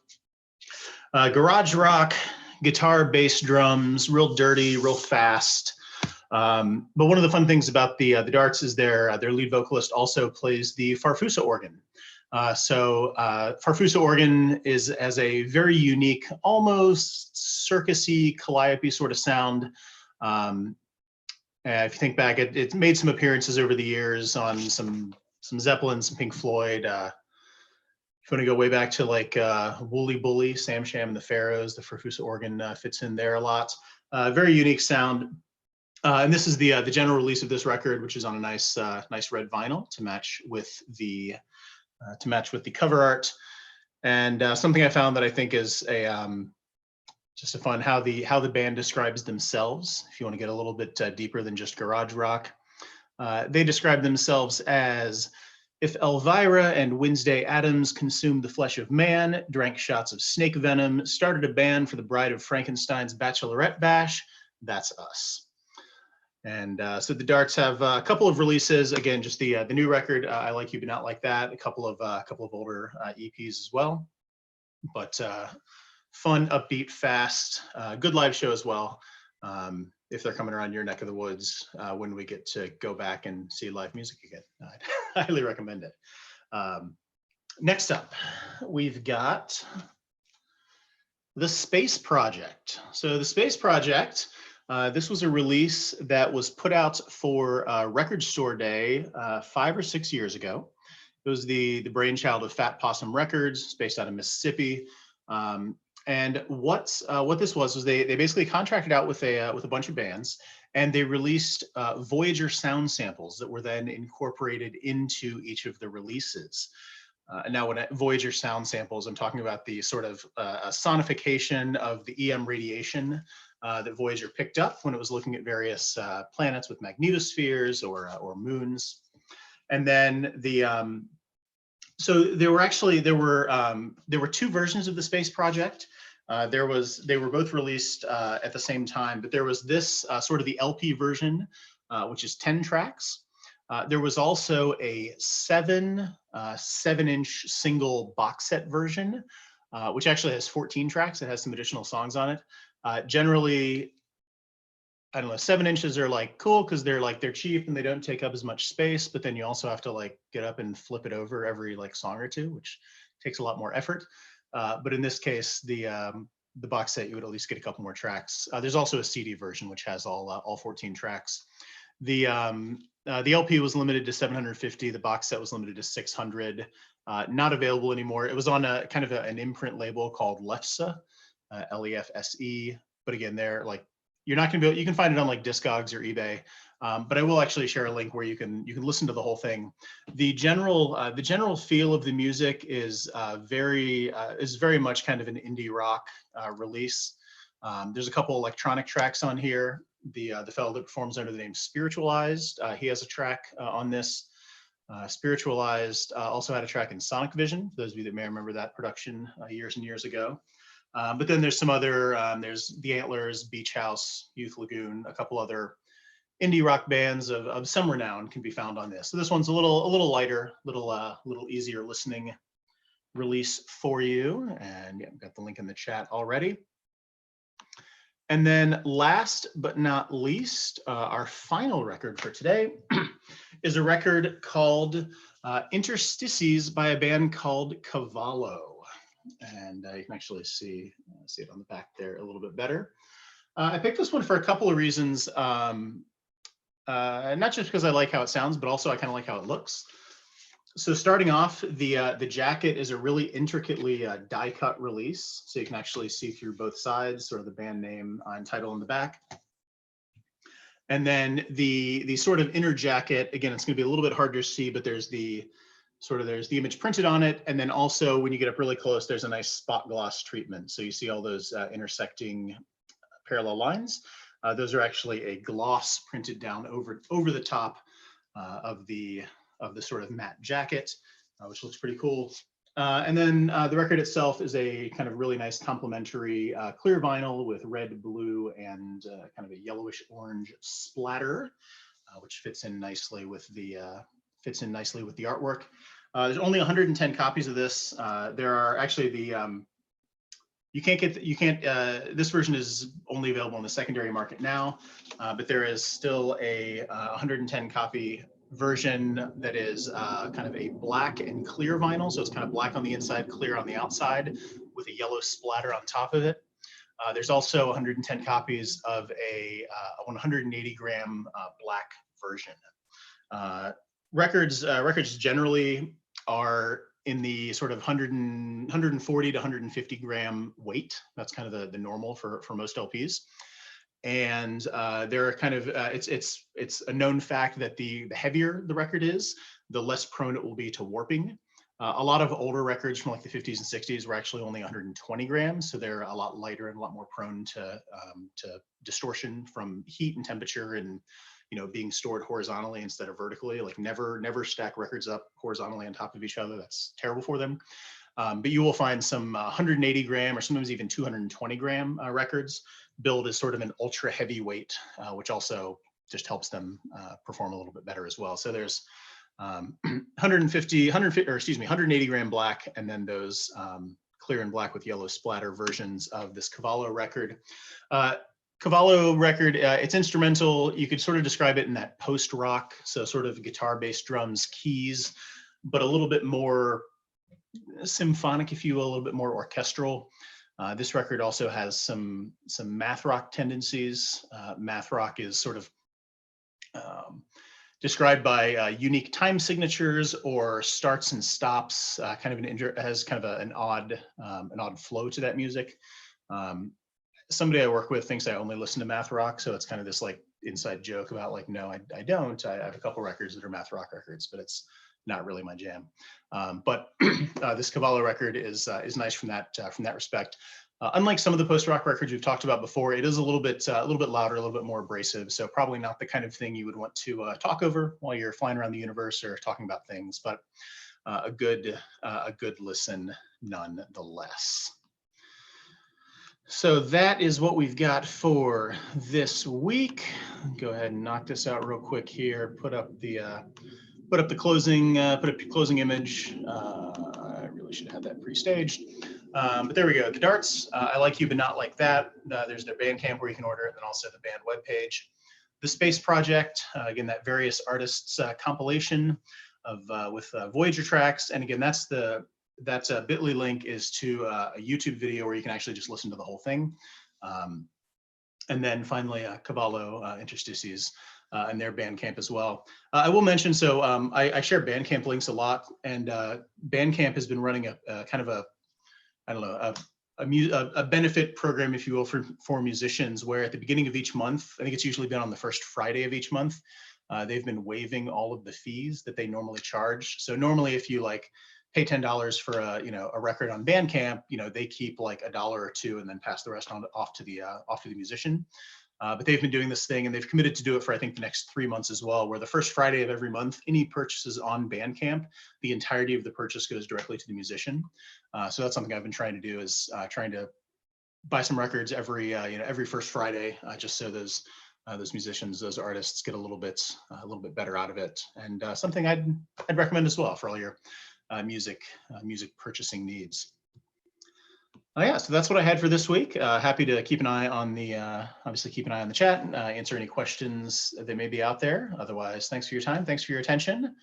Garage rock, guitar, bass, drums, real dirty, real fast. But one of the fun things about the Darts is their lead vocalist also plays the Farfisa organ. Farfisa organ has a very unique, almost circusy, calliope sort of sound. If you think back, it's made some appearances over the years on some Zeppelin, some Pink Floyd. If you want to go way back to like Wooly Bully, Sam Sham and the Pharaohs, the Farfisa organ fits in there a lot. Very unique sound. And this is the general release of this record, which is on a nice red vinyl to match with the cover art. And something I found that I think is just a fun how the band describes themselves. If you want to get a little bit deeper than just garage rock, they describe themselves as, if Elvira and Wednesday Addams consumed the flesh of man, drank shots of snake venom, started a band for the Bride of Frankenstein's Bachelorette Bash, that's us. And so the Darts have a couple of releases. Again, just the new record, I Like You But Not Like That. A couple of older EPs as well. But fun, upbeat, fast, good live show as well. If they're coming around your neck of the woods when we get to go back and see live music again, I'd highly recommend it. Next up, we've got the Space Project. So the Space Project. This was a release that was put out for Record Store Day 5 or 6 years ago. It was the brainchild of Fat Possum Records, based out of Mississippi. And what this was they basically contracted out with a bunch of bands, and they released Voyager sound samples that were then incorporated into each of the releases. Now, when Voyager sound samples, I'm talking about the sort of sonification of the EM radiation that Voyager picked up when it was looking at various planets with magnetospheres or moons. And then so there were two versions of the Space Project. They were both released at the same time, but there was this sort of the LP version, which is 10 tracks. There was also a 7-inch single box set version, which actually has 14 tracks. It has some additional songs on it. Generally, I don't know, 7 inches are like cool because they're cheap and they don't take up as much space, but then you also have to like get up and flip it over every like song or two, which takes a lot more effort. But in this case, the box set, you would at least get a couple more tracks. There's also a CD version, which has all 14 tracks. The LP was limited to 750. The box set was limited to 600. Not available anymore. It was on a kind of an imprint label called Lefse, Lefse. But again, they're like, you're not going to be able, you can find it on like Discogs or eBay. But I will actually share a link where you can listen to the whole thing. The general feel of the music is very much kind of an indie rock release. There's a couple electronic tracks on here. The fellow that performs under the name Spiritualized, he has a track on this. Spiritualized also had a track in Sonic Vision, for those of you that may remember that production years and years ago. But then there's some other, there's The Antlers, Beach House, Youth Lagoon, a couple other indie rock bands of some renown can be found on this. So this one's a little lighter, little easier listening release for you. And yeah, I've got the link in the chat already. And then last but not least, our final record for today is a record called Interstices by a band called Cavallo. And you can actually see it on the back there a little bit better. I picked this one for a couple of reasons, not just because I like how it sounds, but also I kind of like how it looks. So starting off, the jacket is a really intricately die-cut release, so you can actually see through both sides, sort of the band name and title on the back. And then the sort of inner jacket, again, it's going to be a little bit harder to see, but there's the image printed on it, and then also when you get up really close, there's a nice spot gloss treatment. So you see all those intersecting parallel lines. Those are actually a gloss printed down over the top of the sort of matte jacket, which looks pretty cool. And then the record itself is a kind of really nice complementary clear vinyl with red, blue, and kind of a yellowish orange splatter, which fits in nicely with the artwork. There's only 110 copies of this. There are actually this version is only available in the secondary market now, but there is still a 110 copy version that is kind of a black and clear vinyl. So it's kind of black on the inside, clear on the outside with a yellow splatter on top of it. There's also 110 copies of a 180 gram black version. Records generally are in the sort of 140 to 150 gram weight. That's kind of the normal for most LPs. And there are kind of, it's a known fact that the heavier the record is, the less prone it will be to warping. A lot of older records from like the 50s and 60s were actually only 120 grams. So they're a lot lighter and a lot more prone to distortion from heat and temperature and, you know, being stored horizontally instead of vertically. Like never stack records up horizontally on top of each other. That's terrible for them. But you will find some 180 gram or sometimes even 220 gram records billed as sort of an ultra heavyweight, which also just helps them perform a little bit better as well. So there's 180 gram black, and then those clear and black with yellow splatter versions of this Cavallo record. Cavallo record, it's instrumental. You could sort of describe it in that post-rock, so sort of guitar, bass, drums, keys, but a little bit more symphonic, if you will, a little bit more orchestral. This record also has some math rock tendencies. Math rock is sort of described by unique time signatures or starts and stops. Has kind of an odd flow to that music. Somebody I work with thinks I only listen to math rock, so it's kind of this like inside joke about like, no, I don't. I have a couple records that are math rock records, but it's not really my jam. But this Cavallo record is nice from that respect. Unlike some of the post-rock records we've talked about before, it is a little bit louder, a little bit more abrasive. So probably not the kind of thing you would want to talk over while you're flying around the universe or talking about things, but a good listen nonetheless. So that is what we've got for this week. Go ahead and knock this out real quick here. Put up the closing image. I really should have had that pre-staged. But there we go. The darts, I Like You But Not Like That. There's their Bandcamp where you can order it, and then also the band webpage. The Space Project, again, that various artists compilation with Voyager tracks. And again, that's bit.ly link is to a YouTube video where you can actually just listen to the whole thing. And then finally, Cavallo Interstices and their Bandcamp as well. I will mention, so I share Bandcamp links a lot, and Bandcamp has been running a kind of a benefit program, if you will, for musicians, where at the beginning of each month, I think it's usually been on the first Friday of each month, they've been waiving all of the fees that they normally charge. So normally, if you like pay $10 for a record on Bandcamp, they keep like $1 or $2 and then pass the rest off to the musician. But they've been doing this thing, and they've committed to do it for, I think, the next 3 months as well, where the first Friday of every month, any purchases on Bandcamp, the entirety of the purchase goes directly to the musician. So that's something I've been trying to do, is trying to buy some records every first Friday, just so those musicians, those artists get a little bit better out of it, and something I'd recommend as well for all your music purchasing needs. Yeah, so that's what I had for this week. Happy to keep an eye on the chat and answer any questions that may be out there. Otherwise, thanks for your time, thanks for your attention,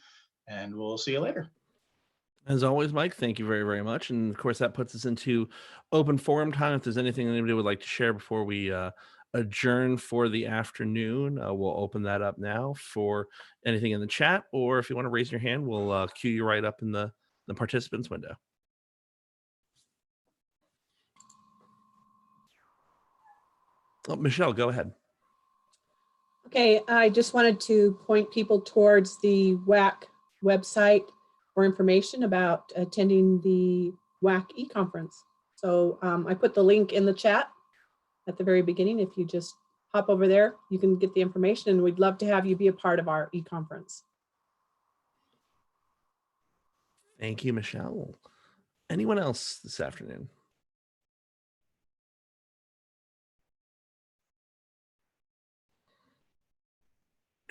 and we'll see you later. As always, Mike, thank you very, very much. And of course, that puts us into open forum time. If there's anything anybody would like to share before we adjourn for the afternoon, we'll open that up now for anything in the chat, or if you want to raise your hand, we'll cue you right up in the participants window. Oh, Michelle, go ahead. Okay, I just wanted to point people towards the WAC website for information about attending the WAC e-conference. So I put the link in the chat at the very beginning. If you just hop over there, you can get the information, and we'd love to have you be a part of our e-conference. Thank you, Michelle. Anyone else this afternoon?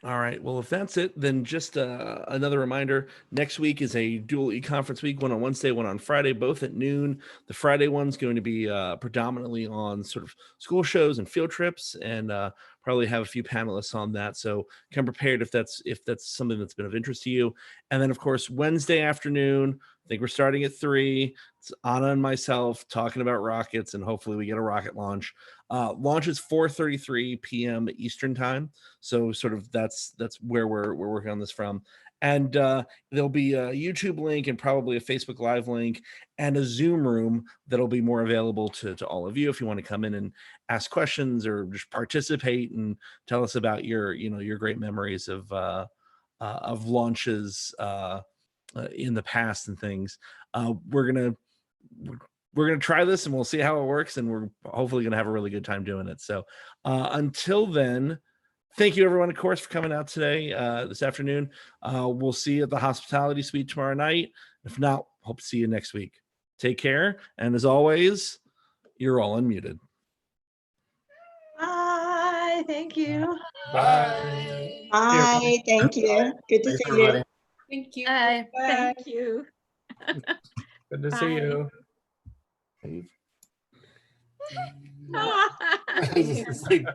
All right. Well, if that's it, then just another reminder. Next week is a dual e-conference week, one on Wednesday, one on Friday, both at noon. The Friday one's going to be predominantly on sort of school shows and field trips, and probably have a few panelists on that. So come prepared if that's something that's been of interest to you. And then, of course, Wednesday afternoon, I think we're starting at 3. It's Anna and myself talking about rockets, and hopefully we get a rocket launch. Launch is 4:33 p.m. Eastern time. So sort of that's where we're working on this from. And there'll be a YouTube link and probably a Facebook Live link and a Zoom room that'll be more available to all of you if you want to come in and ask questions or just participate and tell us about your great memories of launches in the past and things. We're gonna try this and we'll see how it works, and we're hopefully gonna have a really good time doing it. So until then, thank you everyone, of course, for coming out today, this afternoon. We'll see you at the hospitality suite tomorrow night. If not, hope to see you next week. Take care, and as always, you're all unmuted. Bye. Thank you. Bye. Bye, thank you. Good to Thanks, see everybody. you. Thank you. Bye. Thank you. Good to see you. It's like